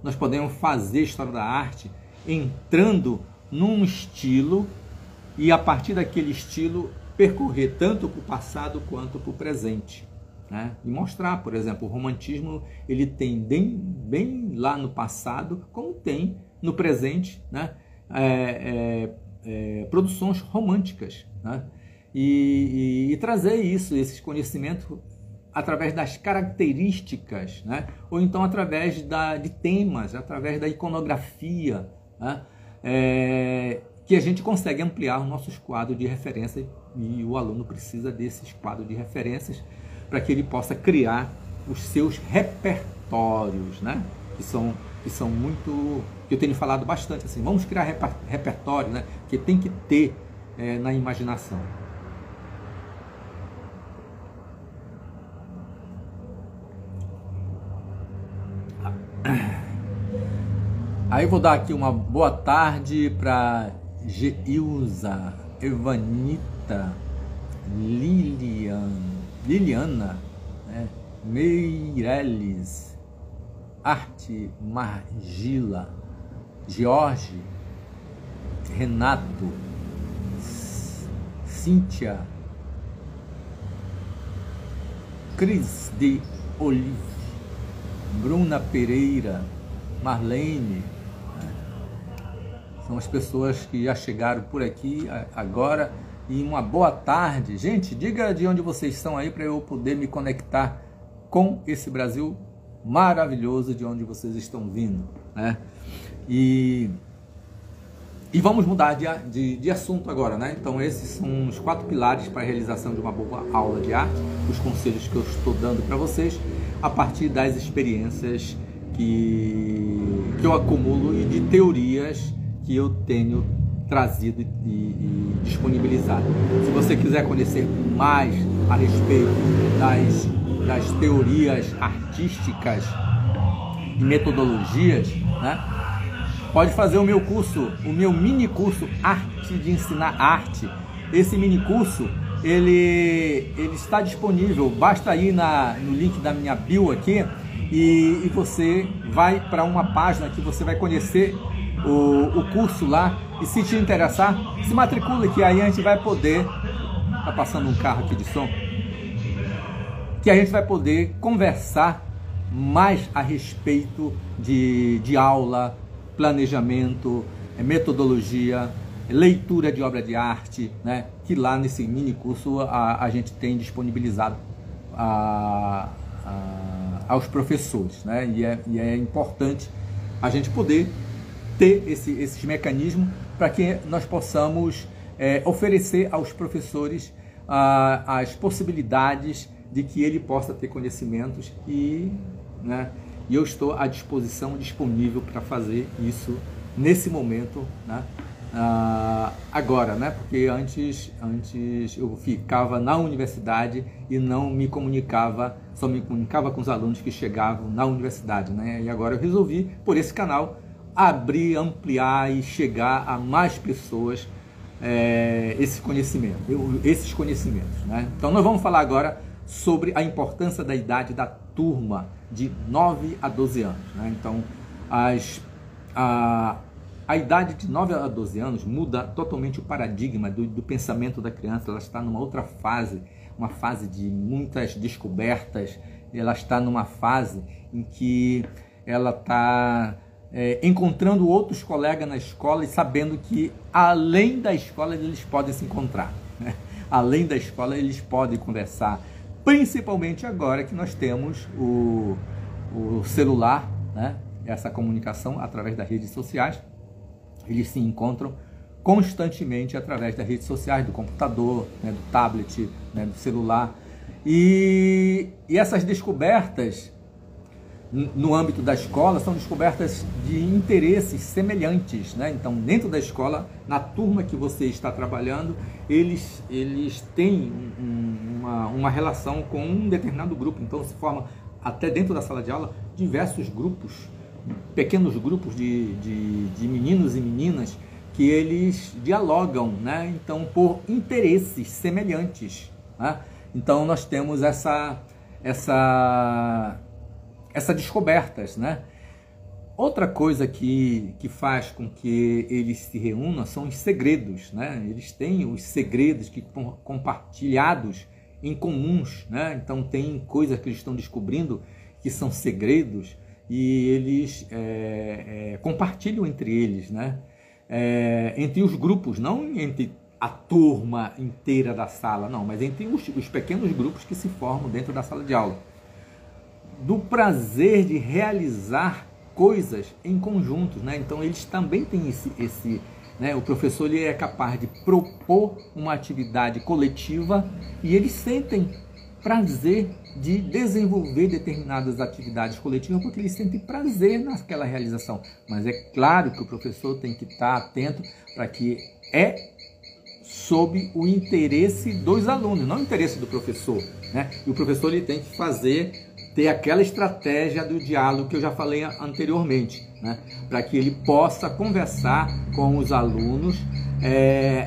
Nós podemos fazer história da arte entrando num estilo e a partir daquele estilo percorrer tanto para o passado quanto para o presente, né? E mostrar, por exemplo, o romantismo ele tem bem lá no passado como tem no presente, né? Produções românticas, né? E trazer esses conhecimentos através das características, né? Ou então através de temas, através da iconografia, né? Que a gente consegue ampliar os nossos quadros de referência e o aluno precisa desses quadros de referências para que ele possa criar os seus repertórios, né? Que são muito, que eu tenho falado bastante assim, vamos criar repertório, né? Que tem que ter na imaginação. Aí eu vou dar aqui uma boa tarde para Geilza, Evanita, Liliana, né? Meireles, Arte Margila, Jorge, Renato, Cíntia, Cris de Olive, Bruna Pereira, Marlene, né? São as pessoas que já chegaram por aqui agora. E uma boa tarde. Gente, diga de onde vocês estão aí para eu poder me conectar com esse Brasil maravilhoso de onde vocês estão vindo, né? E vamos mudar de assunto agora, né? Então esses são os 4 pilares para a realização de uma boa aula de arte, os conselhos que eu estou dando para vocês a partir das experiências que eu acumulo e de teorias que eu tenho trazido e disponibilizado. Se você quiser conhecer mais a respeito das teorias artísticas e metodologias, né, pode fazer o meu curso, o meu mini curso Arte de Ensinar Arte. Esse mini curso ele está disponível, basta ir no link da minha bio aqui e você vai para uma página que você vai conhecer o curso lá, e se te interessar, se matricule, que aí a gente vai poder, tá passando um carro aqui de som, que a gente vai poder conversar mais a respeito de aula, planejamento, metodologia, leitura de obra de arte, né? Que lá nesse mini curso a gente tem disponibilizado aos professores, né? E é importante a gente poder ter esses mecanismos para que nós possamos oferecer aos professores as possibilidades de que ele possa ter conhecimentos né, e eu estou à disposição, disponível para fazer isso nesse momento, né, agora, né, porque antes eu ficava na universidade e não me comunicava, só me comunicava com os alunos que chegavam na universidade, né, e agora eu resolvi, por esse canal, abrir, ampliar e chegar a mais pessoas esses conhecimentos, né? Então nós vamos falar agora sobre a importância da idade da turma de 9 a 12 anos, né? Então a idade de 9 a 12 anos muda totalmente o paradigma do pensamento da criança. Ela está numa outra fase, uma fase de muitas descobertas. Ela está numa fase em que ela está encontrando outros colegas na escola e sabendo que além da escola eles podem se encontrar, né? Além da escola eles podem conversar, principalmente agora que nós temos o celular, né? Essa comunicação através das redes sociais. Eles se encontram constantemente através das redes sociais, do computador, né? Do tablet, né? Do celular, e essas descobertas no âmbito da escola são descobertas de interesses semelhantes, né? Então, dentro da escola, na turma que você está trabalhando, eles têm uma relação com um determinado grupo. Então, se forma até dentro da sala de aula diversos grupos pequenos grupos de meninos e meninas que eles dialogam, né? Então, por interesses semelhantes, né? Então, nós temos essas descobertas, né? Outra coisa que faz com que eles se reúnam são os segredos, né? Eles têm os segredos que estão compartilhados em comuns, né? Então tem coisas que eles estão descobrindo que são segredos e eles compartilham entre eles, né? Entre os grupos, não entre a turma inteira da sala, não, mas entre os pequenos grupos que se formam dentro da sala de aula. Do prazer de realizar coisas em conjuntos, né? Então eles também têm esse né? O professor ele é capaz de propor uma atividade coletiva e eles sentem prazer de desenvolver determinadas atividades coletivas porque eles sentem prazer naquela realização. Mas é claro que o professor tem que estar atento para que sob o interesse dos alunos, não o interesse do professor, né? E o professor ele tem que ter aquela estratégia do diálogo que eu já falei anteriormente, né? Para que ele possa conversar com os alunos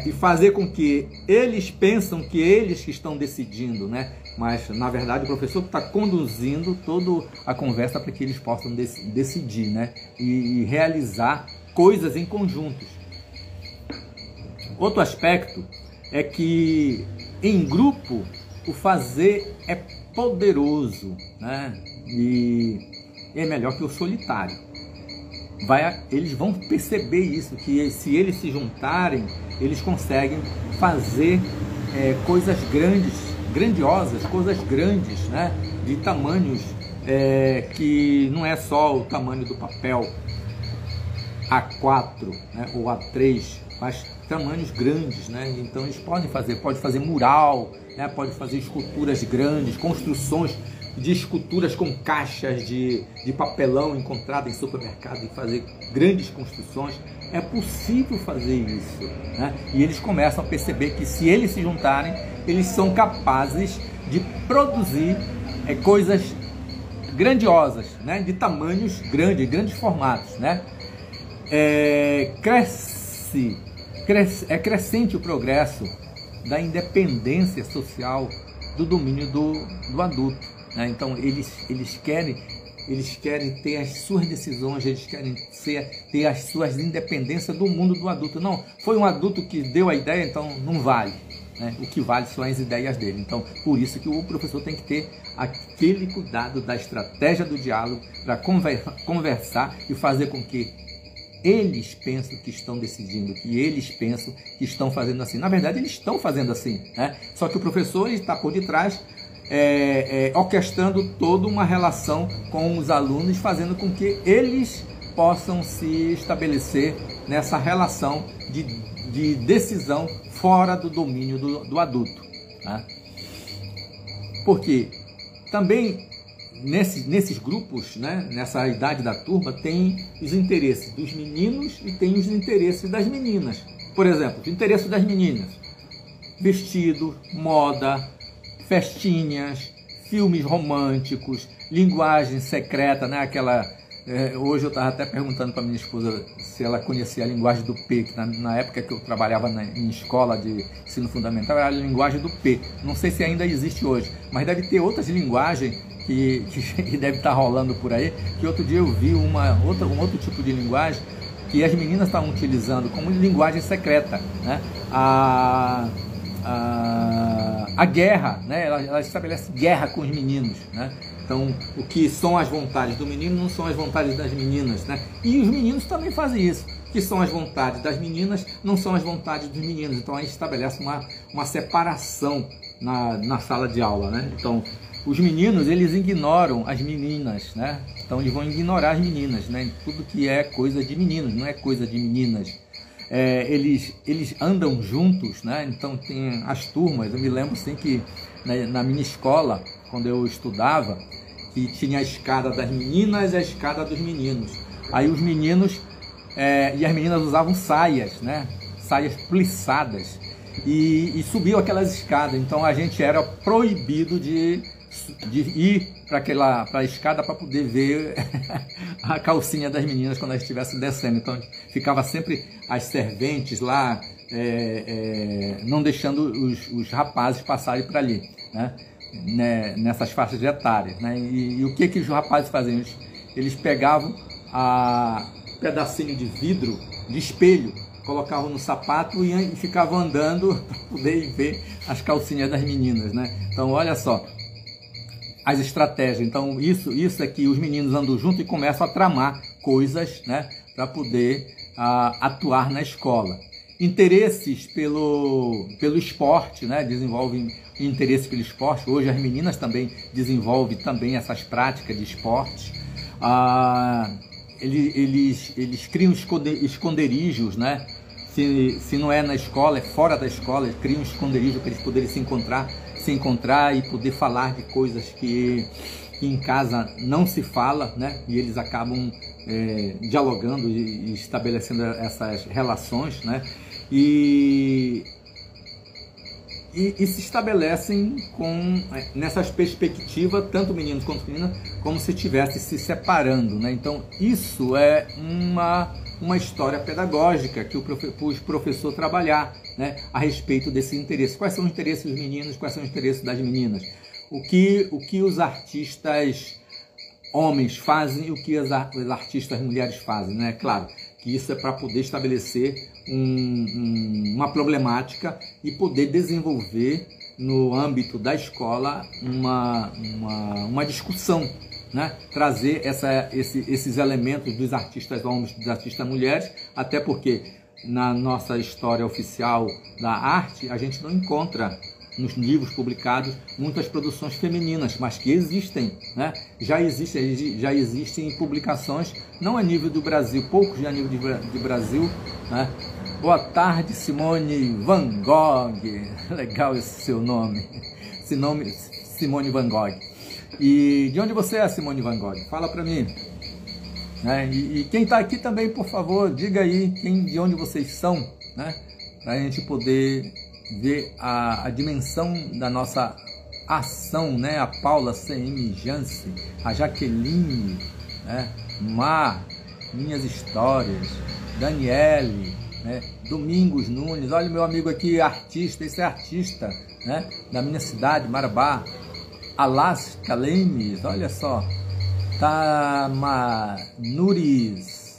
e fazer com que eles pensam que eles que estão decidindo, né? Mas na verdade o professor está conduzindo toda a conversa para que eles possam decidir, né? E realizar coisas em conjuntos. Outro aspecto é que em grupo o fazer é poderoso, né? E é melhor que o solitário. Eles vão perceber isso, que se eles se juntarem, eles conseguem fazer coisas grandiosas, coisas grandes, né? De tamanhos que não é só o tamanho do papel A4, né? Ou A3, mas tamanhos grandes, né? Então eles pode fazer mural, né? Pode fazer esculturas grandes, construções de esculturas com caixas de papelão encontrado em supermercado e fazer grandes construções. É possível fazer isso, né? E eles começam a perceber que se eles se juntarem, eles são capazes de produzir coisas grandiosas, né? De tamanhos grandes, grandes formatos, né? É crescente o progresso da independência social do domínio do adulto, né? Então eles querem ter as suas decisões, eles querem ter as suas independências do mundo do adulto. Não, foi um adulto que deu a ideia, então não vale, né? O que vale são as ideias dele. Então, por isso que o professor tem que ter aquele cuidado da estratégia do diálogo para conversar e fazer com que eles pensam que estão decidindo, que eles pensam que estão fazendo assim. Na verdade, eles estão fazendo assim, né? Só que o professor está por detrás, orquestrando toda uma relação com os alunos, fazendo com que eles possam se estabelecer nessa relação de decisão fora do domínio do adulto, né? Porque também nesses grupos, né, nessa idade da turma, tem os interesses dos meninos e tem os interesses das meninas. Por exemplo, o interesse das meninas: vestido, moda, festinhas, filmes românticos, linguagem secreta, né? Hoje eu estava até perguntando para minha esposa se ela conhecia a linguagem do P, que na época que eu trabalhava em escola de ensino fundamental era a linguagem do P. Não sei se ainda existe hoje, mas deve ter outras linguagens que deve estar rolando por aí, que outro dia eu vi um outro tipo de linguagem que as meninas estavam utilizando como linguagem secreta, né? A guerra, né? Ela estabelece guerra com os meninos, né? Então, o que são as vontades do menino não são as vontades das meninas, né? E os meninos também fazem isso. O que são as vontades das meninas não são as vontades dos meninos. Então, a gente estabelece uma separação na sala de aula, né? Então, os meninos, eles ignoram as meninas, né? Então, eles vão ignorar as meninas, né? Tudo que é coisa de meninos, não é coisa de meninas. Eles andam juntos, né? Então, tem as turmas. Eu me lembro, assim, que na minha escola, quando eu estudava, que tinha a escada das meninas e a escada dos meninos. Aí os meninos e as meninas usavam saias, né? Saias plissadas. E subiam aquelas escadas. Então, a gente era proibido de de ir para a escada para poder ver a calcinha das meninas quando elas estivessem descendo. Então ficava sempre as serventes lá, não deixando os rapazes passarem para ali, né, nessas faixas etárias, né? E o que os rapazes faziam? Eles pegavam um pedacinho de vidro, de espelho, colocavam no sapato e ficavam andando para poder ver as calcinhas das meninas, né? Então olha só as estratégias. Então isso é que os meninos andam junto e começam a tramar coisas, né, para poder atuar na escola. Interesses pelo esporte, né, desenvolvem interesse pelo esporte. Hoje as meninas também desenvolvem também essas práticas de esporte. Eles criam esconderijos, né? Se não é na escola, é fora da escola, eles criam um esconderijo para eles poderem se encontrar e poder falar de coisas que em casa não se fala, né? E eles acabam dialogando e estabelecendo essas relações, né? E se estabelecem nessas perspectivas, tanto meninos quanto meninas, como se estivessem se separando, né? Então isso é uma história pedagógica que os professores trabalhar, né, a respeito desse interesse. Quais são os interesses dos meninos, quais são os interesses das meninas? O que os artistas homens fazem e o que as artistas mulheres fazem, né? Claro que isso é para poder estabelecer uma problemática e poder desenvolver no âmbito da escola uma discussão, né? Trazer esses elementos dos artistas homens e dos artistas mulheres, até porque na nossa história oficial da arte a gente não encontra nos livros publicados muitas produções femininas, mas que existem, né? Já existem publicações, não a nível do Brasil, poucos a nível de Brasil, né? Boa tarde, Simone Van Gogh, legal esse seu nome, Simone Van Gogh. E de onde você é, Simone Van Gogh? Fala para mim. E quem está aqui também, por favor, diga aí de onde vocês são, né? Para a gente poder ver a dimensão da nossa ação, né? A Paula CM Jansen, a Jaqueline, né? Mar, Minhas Histórias, Daniele, né? Domingos Nunes, olha o meu amigo aqui, artista, esse é artista, né? Da minha cidade, Marabá. Alaska Lemes, olha só, Nuris,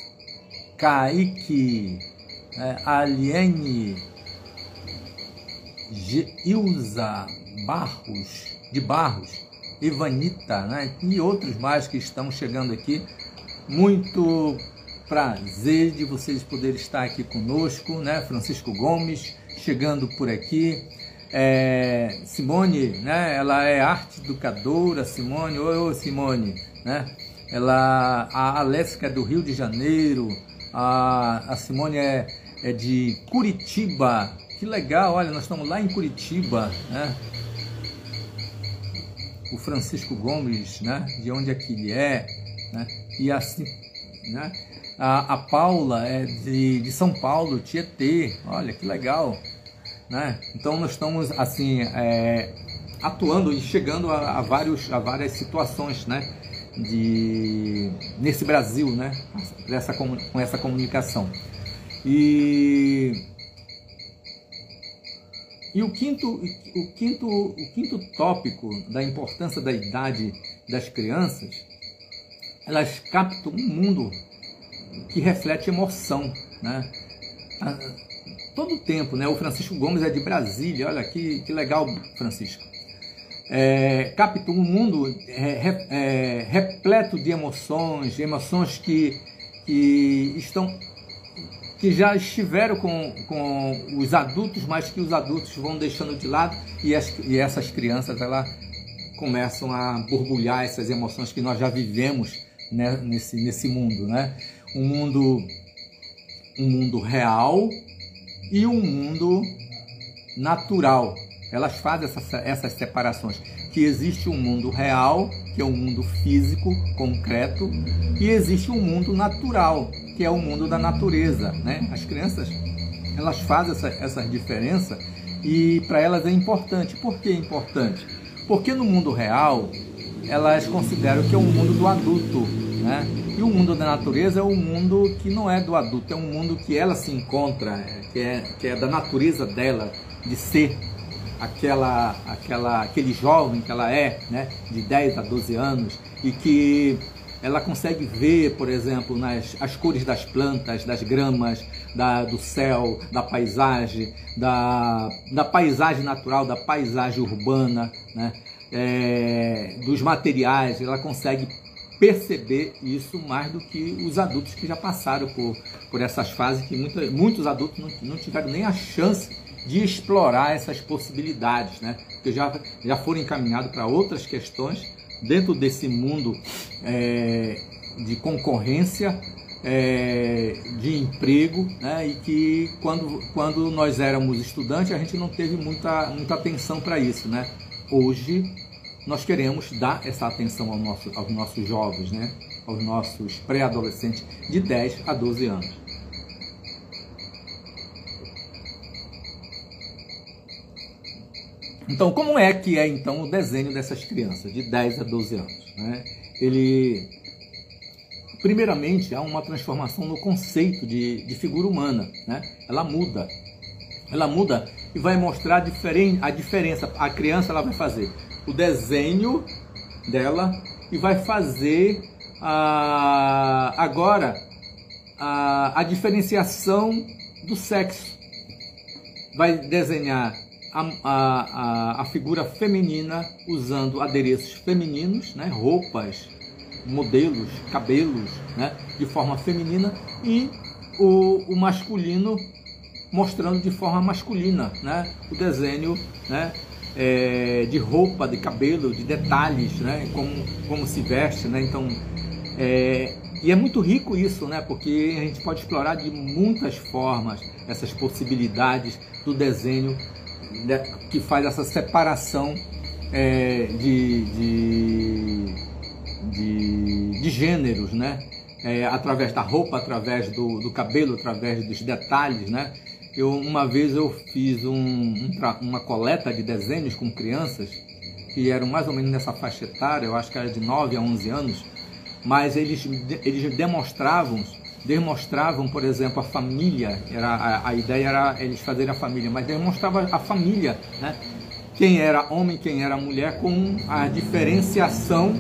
Kaique, Aliene, Ilza Barros, Ivanita, né? E outros mais que estão chegando aqui. Muito prazer de vocês poderem estar aqui conosco, né? Francisco Gomes chegando por aqui. Simone, né? Ela é arte educadora, Simone, oi Simone, né? A Alesca é do Rio de Janeiro, a Simone é de Curitiba, que legal, olha, nós estamos lá em Curitiba, né? O Francisco Gomes, né? De onde é que ele é, né? E assim, né? A Paula é de São Paulo, Tietê, olha que legal, né? Então nós estamos assim atuando e chegando a várias situações, né? Nesse Brasil, né? Com essa comunicação. E o quinto tópico da importância da idade das crianças, elas captam um mundo que reflete emoção, né? Todo o tempo, né? O Francisco Gomes é de Brasília, olha que legal, Francisco. Capta um mundo repleto de emoções que já estiveram com os adultos, mas que os adultos vão deixando de lado e essas crianças elas começam a borbulhar essas emoções que nós já vivemos, né, nesse mundo, né? Um mundo real e um mundo natural. Elas fazem essas separações, que existe um mundo real, que é um mundo físico, concreto, e existe um mundo natural, que é o mundo da natureza, né? As crianças, elas fazem essa diferença e para elas é importante. Por que é importante? Porque no mundo real, elas consideram que é um mundo do adulto, né? E o mundo da natureza é um mundo que não é do adulto, é um mundo que ela se encontra, que é da natureza dela, de ser aquele jovem que ela é, né? De 10 a 12 anos, e que ela consegue ver, por exemplo, as cores das plantas, das gramas, do céu, da paisagem, da paisagem natural, da paisagem urbana, né? Dos materiais. Ela consegue perceber isso mais do que os adultos que já passaram por essas fases, que muitos adultos não tiveram nem a chance de explorar essas possibilidades, né? Porque já foram encaminhados para outras questões dentro desse mundo de concorrência, de emprego, né? E que quando nós éramos estudantes a gente não teve muita atenção para isso, né? Hoje nós queremos dar essa atenção aos nossos jovens, né? Aos nossos pré-adolescentes de 10 a 12 anos. Então, como é que é então o desenho dessas crianças de 10 a 12 anos, né? Primeiramente, há uma transformação no conceito de figura humana, né? Ela muda e vai mostrar a diferença. A criança ela vai fazer o desenho dela e vai fazer agora a diferenciação do sexo. Vai desenhar a figura feminina usando adereços femininos, né? Roupas, modelos, cabelos, né? De forma feminina, e o masculino mostrando de forma masculina, né? O desenho, né? De roupa, de cabelo, de detalhes, né? Como se veste, né? Então, e é muito rico isso, né? Porque a gente pode explorar de muitas formas essas possibilidades do desenho, né? Que faz essa separação de gêneros, né? Através da roupa, através do cabelo, através dos detalhes, né? Uma vez eu fiz uma coleta de desenhos com crianças que eram mais ou menos nessa faixa etária, eu acho que era de 9 a 11 anos, mas eles demonstravam, por exemplo, a família. A ideia era eles fazerem a família, mas demonstrava a família, né? Quem era homem, quem era mulher, com a diferenciação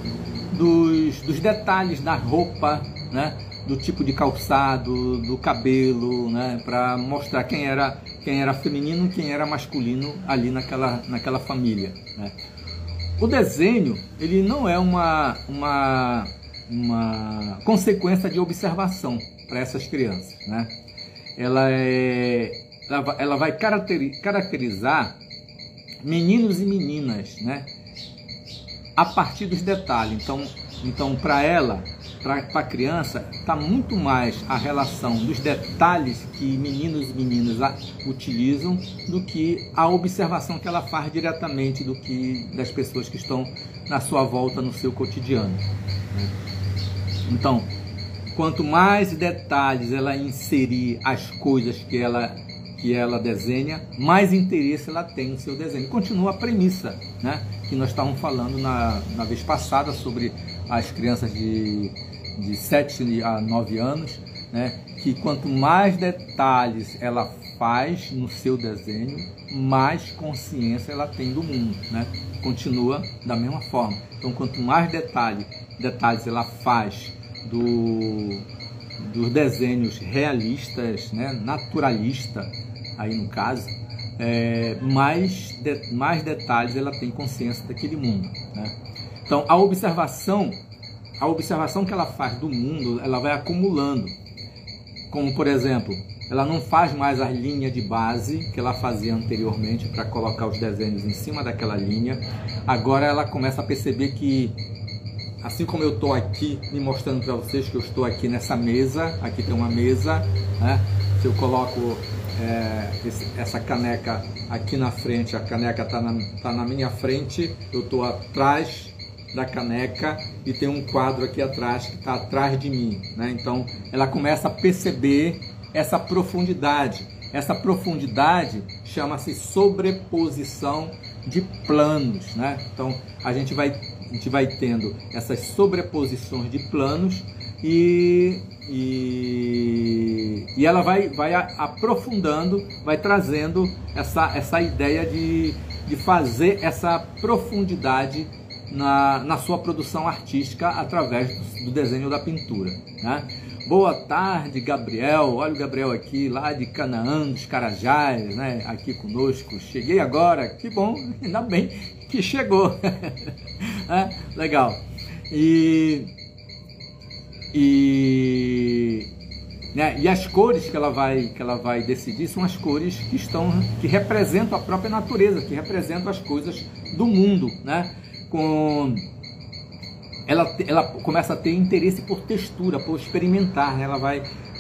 dos detalhes da roupa, né? Do tipo de calçado, do cabelo, né? Para mostrar quem era feminino e quem era masculino ali naquela família, né? O desenho, ele não é uma consequência de observação para essas crianças, né? Ela vai caracterizar meninos e meninas, né? A partir dos detalhes. Então para a criança, está muito mais a relação dos detalhes que meninos e meninas utilizam do que a observação que ela faz diretamente das pessoas que estão na sua volta, no seu cotidiano. Então, quanto mais detalhes ela inserir as coisas que ela desenha, mais interesse ela tem no seu desenho. Continua a premissa, né, que nós estávamos falando na vez passada sobre as crianças de 7 a 9 anos, né, que quanto mais detalhes ela faz no seu desenho, mais consciência ela tem do mundo, né? Continua da mesma forma. Então, quanto mais detalhes ela faz dos desenhos realistas, né, naturalista, aí no caso, mais detalhes ela tem consciência daquele mundo, né? Então, a observação que ela faz do mundo, ela vai acumulando. Como, por exemplo, ela não faz mais a linha de base que ela fazia anteriormente para colocar os desenhos em cima daquela linha. Agora ela começa a perceber que, assim como eu estou aqui me mostrando para vocês que eu estou aqui nessa mesa, aqui tem uma mesa, né? Se eu coloco essa caneca aqui na frente, a caneca está na minha frente, eu estou atrás da caneca e tem um quadro aqui atrás que está atrás de mim, né? Então ela começa a perceber essa profundidade. Essa profundidade chama-se sobreposição de planos, né? Então a gente vai tendo essas sobreposições de planos e ela vai aprofundando, vai trazendo essa ideia de fazer essa profundidade na sua produção artística através do desenho da pintura, né? Boa tarde, Gabriel. Olha o Gabriel aqui, lá de Canaã, dos Carajás, né? Aqui conosco. Cheguei agora, que bom, ainda bem que chegou. Legal. E as cores que ela vai decidir são as cores que representam a própria natureza, que representam as coisas do mundo, né? Ela começa a ter interesse por textura, por experimentar, né?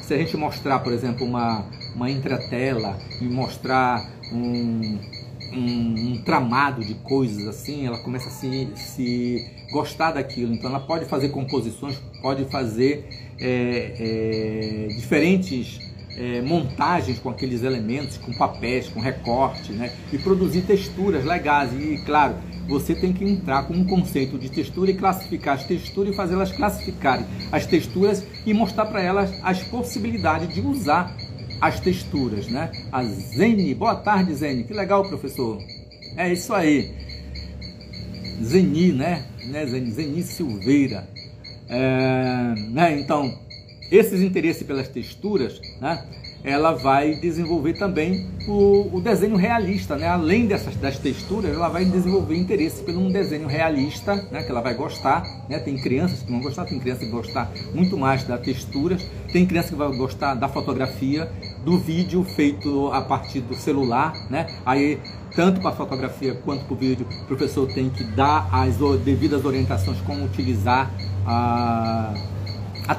Se a gente mostrar, por exemplo, uma entretela e mostrar um tramado de coisas assim, ela começa a se gostar daquilo. Então ela pode fazer composições, pode fazer diferentes montagens com aqueles elementos, com papéis, com recorte, né? E produzir texturas legais. E claro, você tem que entrar com um conceito de textura e classificar as texturas e fazê-las classificarem as texturas e mostrar para elas as possibilidades de usar as texturas, né? A Zene, boa tarde, Zene. Que legal, professor. É isso aí. Zeni, né? Zeni Silveira. Né? Então, esses interesses pelas texturas, né? Ela vai desenvolver também o desenho realista, né? Além das texturas, ela vai desenvolver interesse pelo um desenho realista, né? Que ela vai gostar, né? Tem crianças que vão gostar, tem crianças que vão gostar muito mais das texturas, tem crianças que vão gostar da fotografia, do vídeo feito a partir do celular, né? Aí, tanto para a fotografia quanto para o vídeo, o professor tem que dar as devidas orientações como utilizar a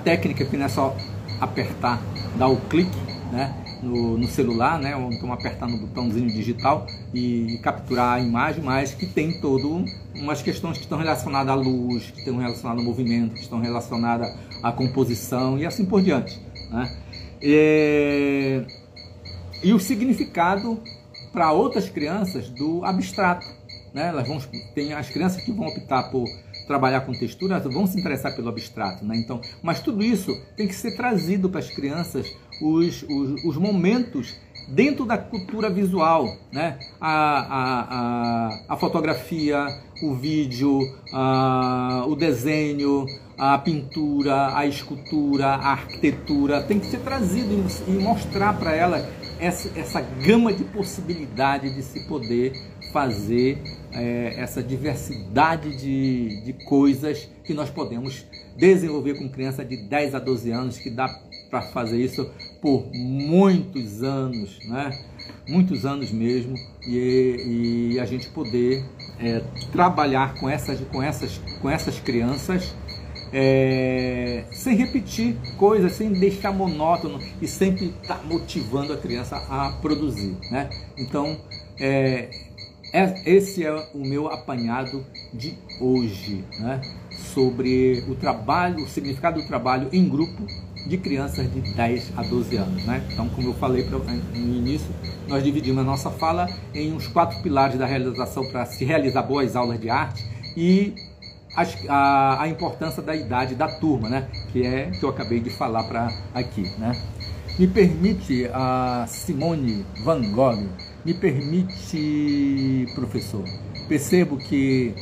técnica, que não é só apertar, dar o clique, né, no celular, né, ou então apertar no botãozinho digital e capturar a imagem, mas que tem todo umas questões que estão relacionadas à luz, que estão relacionadas ao movimento, que estão relacionadas à composição e assim por diante, né? E o significado para outras crianças do abstrato, né? Tem as crianças que vão optar por trabalhar com textura, vão se interessar pelo abstrato, né? Então, mas tudo isso tem que ser trazido para as crianças, os momentos dentro da cultura visual, né? A fotografia, o vídeo, o desenho, a pintura, a escultura, a arquitetura, tem que ser trazido e mostrar para ela essa gama de possibilidade de se poder fazer essa diversidade de coisas que nós podemos desenvolver com criança de 10 a 12 anos, que dá para fazer isso por muitos anos, né? Muitos anos mesmo, e a gente poder trabalhar com essas crianças sem repetir coisas, sem deixar monótono e sempre estar motivando a criança a produzir, né? Então, esse é o meu apanhado de hoje, né? Sobre o trabalho, o significado do trabalho em grupo de crianças de 10 a 12 anos, né? Então, como eu falei no início, nós dividimos a nossa fala em uns 4 pilares da realização para se realizar boas aulas de arte e a importância da idade da turma, né? Que eu acabei de falar aqui, né? Me permite, a Simone Van Gogh, me permite, professor, percebo que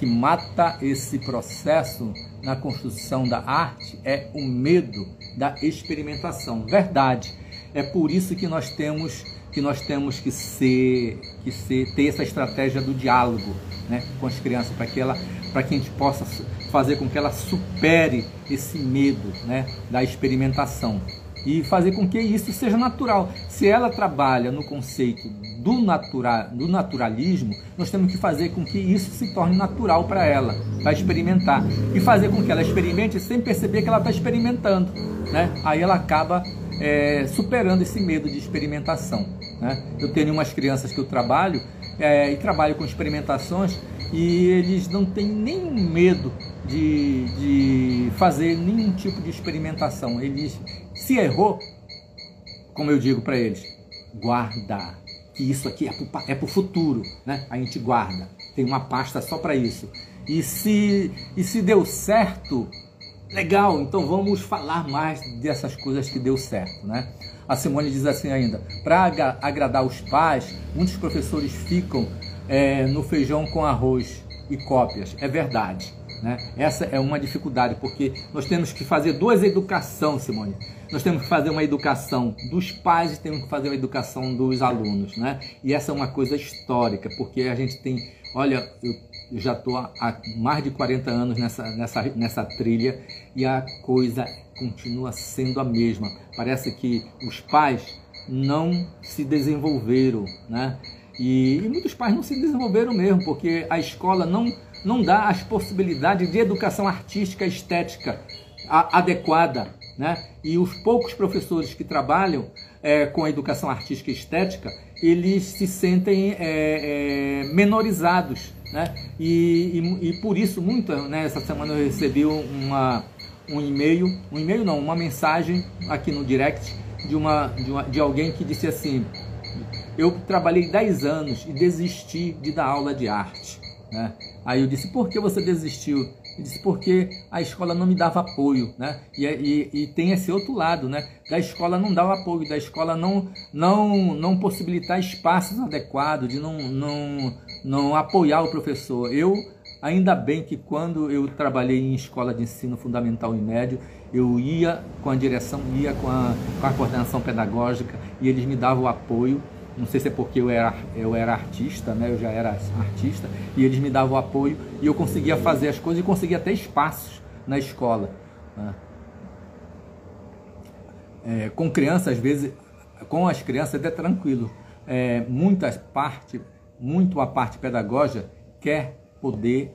mata esse processo na construção da arte é o medo da experimentação. Verdade. É por isso que nós temos que ter essa estratégia do diálogo, né, com as crianças, para que a gente possa fazer com que ela supere esse medo, né, da experimentação e fazer com que isso seja natural. Se ela trabalha no conceito do naturalismo, nós temos que fazer com que isso se torne natural para ela, para experimentar, e fazer com que ela experimente sem perceber que ela está experimentando, né? Aí ela acaba superando esse medo de experimentação, né? Eu tenho umas crianças que eu trabalho e trabalho com experimentações, e eles não têm nenhum medo de fazer nenhum tipo de experimentação. Eles, se errou, como eu digo para eles, guarda, que isso aqui é para o futuro, né? A gente guarda, tem uma pasta só para isso. E se deu certo, legal, então vamos falar mais dessas coisas que deu certo, né? A Simone diz assim ainda, para agradar os pais, muitos professores ficam no feijão com arroz e cópias. É verdade, né? Essa é uma dificuldade, porque nós temos que fazer duas educações, Simone. Nós temos que fazer uma educação dos pais e temos que fazer uma educação dos alunos, né? E essa é uma coisa histórica, porque a gente tem, olha, eu já estou há mais de 40 anos nessa trilha e a coisa continua sendo a mesma. Parece que os pais não se desenvolveram, né? E muitos pais não se desenvolveram mesmo, porque a escola não dá as possibilidades de educação artística e estética adequada, né? E os poucos professores que trabalham com a educação artística e estética, eles se sentem menorizados, né? E por isso, né, essa semana eu recebi uma mensagem aqui no direct de alguém que disse assim: eu trabalhei 10 anos e desisti de dar aula de arte, né? Aí eu disse, por que você desistiu? Ele disse, porque a escola não me dava apoio, né? E tem esse outro lado, né? Da escola não dar o apoio, da escola não possibilitar espaços adequados, de não apoiar o professor. Ainda bem que quando eu trabalhei em escola de ensino fundamental e médio, eu ia com a direção, ia com a coordenação pedagógica e eles me davam o apoio. Não sei se é porque eu era artista, né? Eu já era artista e eles me davam o apoio e eu conseguia fazer as coisas e conseguia ter espaços na escola, né? Com crianças, às vezes, com as crianças é tranquilo. Muito a parte pedagógica quer poder.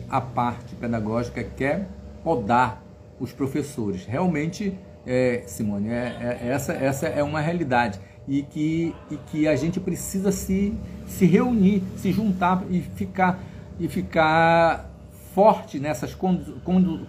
A parte pedagógica quer podar os professores. Realmente, Simone, essa é uma realidade e que a gente precisa se reunir, se juntar e ficar forte nessas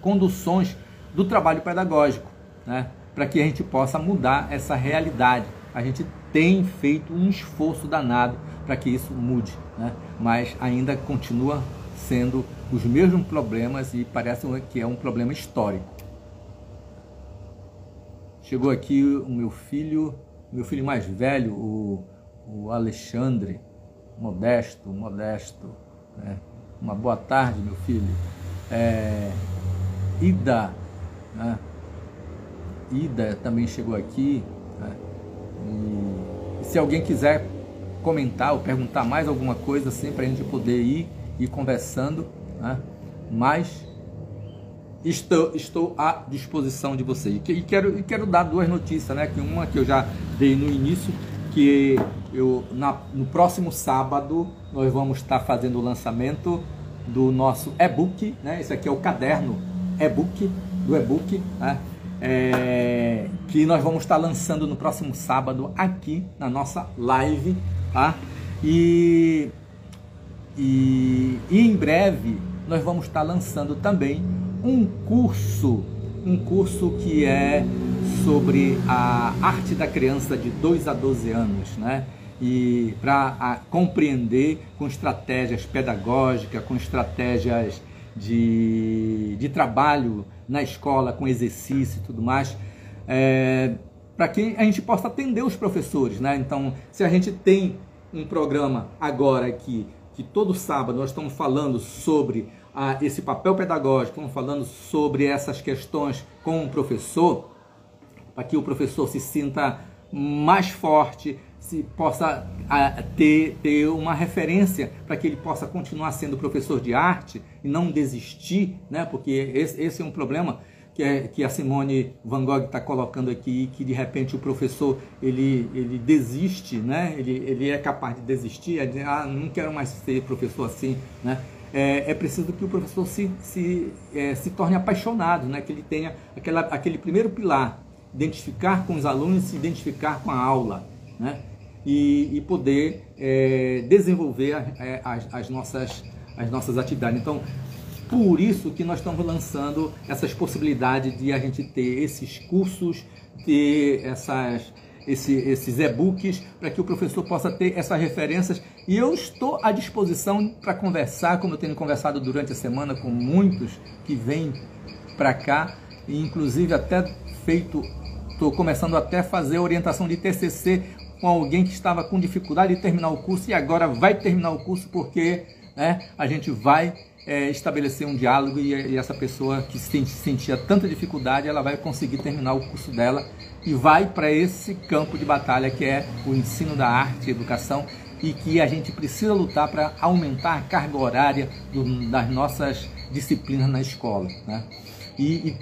conduções do trabalho pedagógico, né? Para que a gente possa mudar essa realidade. A gente tem feito um esforço danado para que isso mude, né? Mas ainda continua sendo os mesmos problemas e parece que é um problema histórico. Chegou aqui o meu filho mais velho, o Alexandre, Modesto, né? Uma boa tarde, meu filho. Ida, né? Ida também chegou aqui, né? E se alguém quiser comentar ou perguntar mais alguma coisa, assim, para a gente poder ir conversando, né? Mas estou à disposição de vocês. E quero dar duas notícias, né? Que uma que eu já dei no início, que no próximo sábado nós vamos estar fazendo o lançamento do nosso e-book, né? Esse aqui é o caderno do e-book, né? Que nós vamos estar lançando no próximo sábado aqui na nossa live, tá? E em breve nós vamos estar lançando também um curso que é sobre a arte da criança de 2 a 12 anos, né? E para compreender com estratégias pedagógicas, com estratégias de trabalho na escola, com exercício e tudo mais, para que a gente possa atender os professores, né? Então, se a gente tem um programa agora aqui, que todo sábado nós estamos falando sobre esse papel pedagógico, estamos falando sobre essas questões com o professor, para que o professor se sinta mais forte, se possa ter uma referência para que ele possa continuar sendo professor de arte e não desistir, né? Porque esse é um problema que a Simone Van Gogh está colocando aqui, que de repente o professor ele desiste, né? Ele é capaz de desistir, de dizer, não quero mais ser professor assim, né? É preciso que o professor se torne apaixonado, né? Que ele tenha aquele primeiro pilar, identificar com os alunos, se identificar com a aula, né? E poder desenvolver as nossas atividades. Então, por isso que nós estamos lançando essas possibilidades de a gente ter esses cursos, ter esses e-books, para que o professor possa ter essas referências. E eu estou à disposição para conversar, como eu tenho conversado durante a semana com muitos que vêm para cá, e inclusive até estou começando até a fazer orientação de TCC com alguém que estava com dificuldade de terminar o curso e agora vai terminar o curso porque a gente vai estabelecer um diálogo e essa pessoa que sentia tanta dificuldade, ela vai conseguir terminar o curso dela e vai para esse campo de batalha que é o ensino da arte e educação, e que a gente precisa lutar para aumentar a carga horária das nossas disciplinas na escola, né? E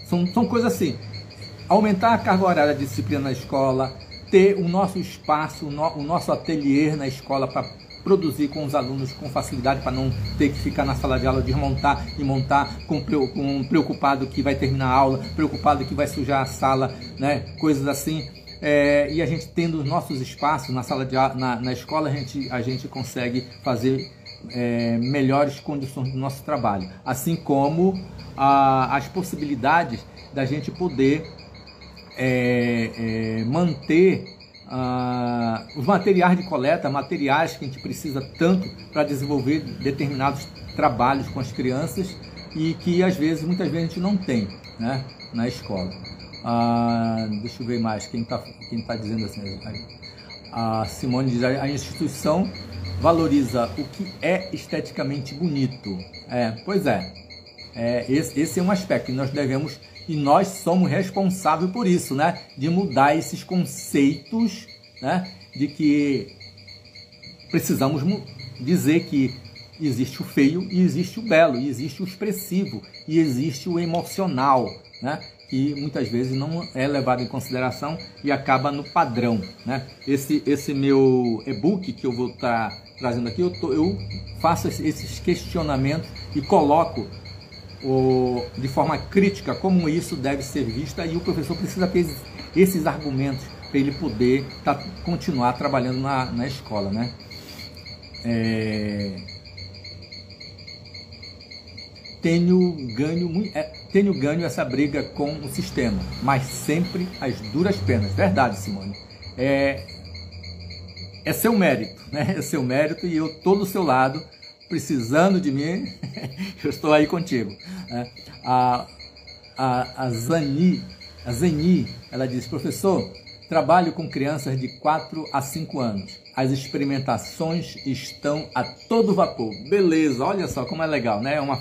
são coisas assim, aumentar a carga horária da disciplina na escola, ter o nosso espaço, o nosso ateliê na escola para produzir com os alunos com facilidade, para não ter que ficar na sala de aula, desmontar e montar preocupado que vai terminar a aula, preocupado que vai sujar a sala, né? Coisas assim. E a gente tendo os nossos espaços na sala de aula, na escola, a gente consegue fazer melhores condições do nosso trabalho, assim como as possibilidades da gente poder manter os materiais de coleta, materiais que a gente precisa tanto para desenvolver determinados trabalhos com as crianças e que muitas vezes a gente não tem, né, na escola. Deixa eu ver mais, quem tá dizendo assim, a Simone diz, a instituição valoriza o que é esteticamente bonito. Pois é, esse é um aspecto que nós devemos, e nós somos responsáveis por isso, né? De mudar esses conceitos, né? De que precisamos dizer que existe o feio e existe o belo, e existe o expressivo e existe o emocional, né? Que muitas vezes não é levado em consideração e acaba no padrão, né? Esse meu e-book que eu vou estar trazendo aqui, eu faço esses questionamentos e coloco de forma crítica como isso deve ser visto, e o professor precisa ter esses argumentos para ele poder continuar trabalhando na escola, né? Tenho ganho essa briga com o sistema, mas sempre às duras penas. Verdade, Simone. É seu mérito, né? É seu mérito, e eu estou do seu lado, precisando de mim, eu estou aí contigo. A Zeni, ela diz: professor, trabalho com crianças de 4 a 5 anos. As experimentações estão a todo vapor. Beleza, olha só como é legal, né? É uma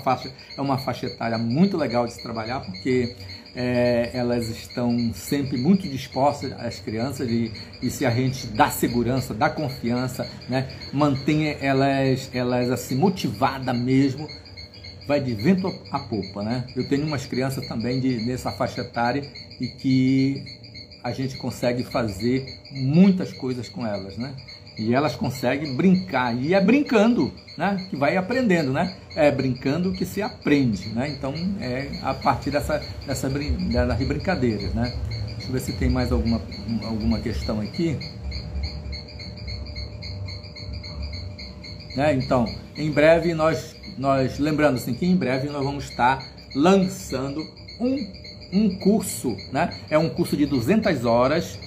faixa etária muito legal de se trabalhar, porque elas estão sempre muito dispostas, as crianças, e se a gente dá segurança, dá confiança, né? Mantém elas assim, motivadas mesmo, vai de vento a popa, né? Eu tenho umas crianças também nessa faixa etária e que a gente consegue fazer muitas coisas com elas, né? E elas conseguem brincar, e é brincando, né, que vai aprendendo, né? É brincando que se aprende, né? Então a partir das brincadeiras, né? Deixa eu ver se tem mais alguma questão aqui. Então, em breve nós lembrando assim, que em breve nós vamos estar lançando um curso, né? É um curso de 200 horas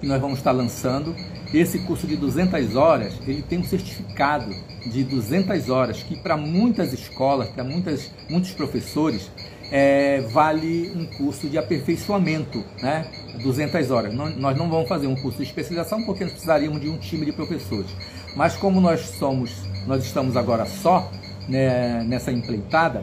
que nós vamos estar lançando. Esse curso de 200 horas, ele tem um certificado de 200 horas, que para muitas escolas, para muitos professores, vale um curso de aperfeiçoamento, né? 200 horas. Nós não vamos fazer um curso de especialização, porque nós precisaríamos de um time de professores. Mas como nós estamos agora só, né, nessa empreitada,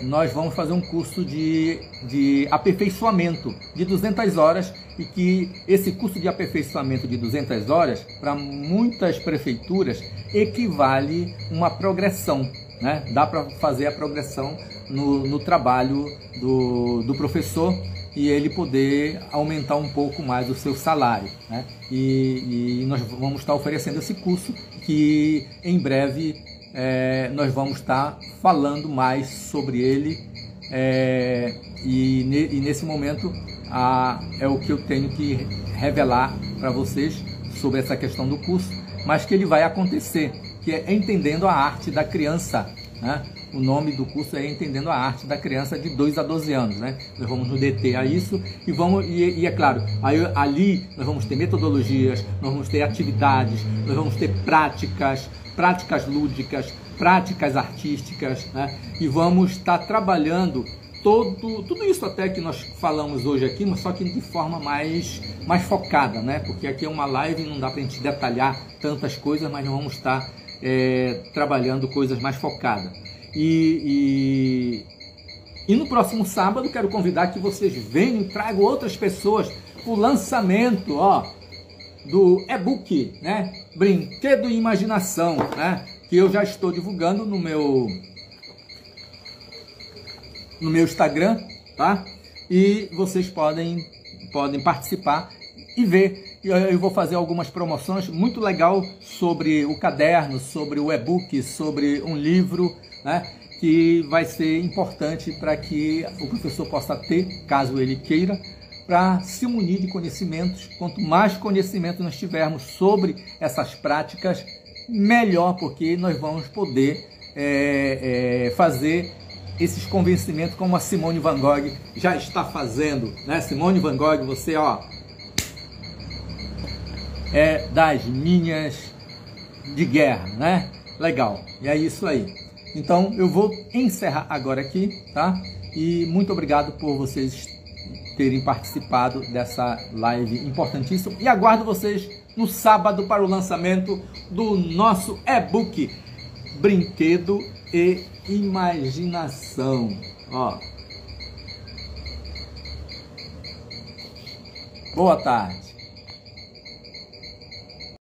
nós vamos fazer um curso de aperfeiçoamento de 200 horas, e que esse curso de aperfeiçoamento de 200 horas, para muitas prefeituras, equivale uma progressão, né? Dá para fazer a progressão no trabalho do professor, e ele poder aumentar um pouco mais o seu salário, né? E nós vamos estar oferecendo esse curso, que em breve nós vamos estar falando mais sobre ele, e nesse momento é o que eu tenho que revelar para vocês sobre essa questão do curso, mas que ele vai acontecer, que é entendendo a arte da criança, né? O nome do curso é Entendendo a Arte da Criança de 2 a 12 anos, né? Nós vamos nos deter a isso e é claro, ali nós vamos ter metodologias, nós vamos ter atividades, nós vamos ter práticas lúdicas, práticas artísticas, né? E vamos estar trabalhando tudo isso até que nós falamos hoje aqui, mas só que de forma mais focada, né? Porque aqui é uma live, não dá para a gente detalhar tantas coisas, mas nós vamos estar trabalhando coisas mais focadas. E no próximo sábado quero convidar que vocês venham e tragam outras pessoas para o lançamento, do e-book, né? Brinquedo e Imaginação, né? Que eu já estou divulgando no meu Instagram, tá? E vocês podem participar e ver. Eu vou fazer algumas promoções muito legal sobre o caderno, sobre o e-book, sobre um livro, né? Que vai ser importante para que o professor possa ter, caso ele queira, para se munir de conhecimentos. Quanto mais conhecimento nós tivermos sobre essas práticas, melhor, porque nós vamos poder fazer esses convencimentos como a Simone Van Gogh já está fazendo, né? Simone Van Gogh, você é das minhas de guerra, né? Legal, e é isso aí. Então eu vou encerrar agora aqui, tá? E muito obrigado por vocês terem participado dessa live importantíssima e aguardo vocês no sábado para o lançamento do nosso e-book Brinquedo e Imaginação. Boa tarde.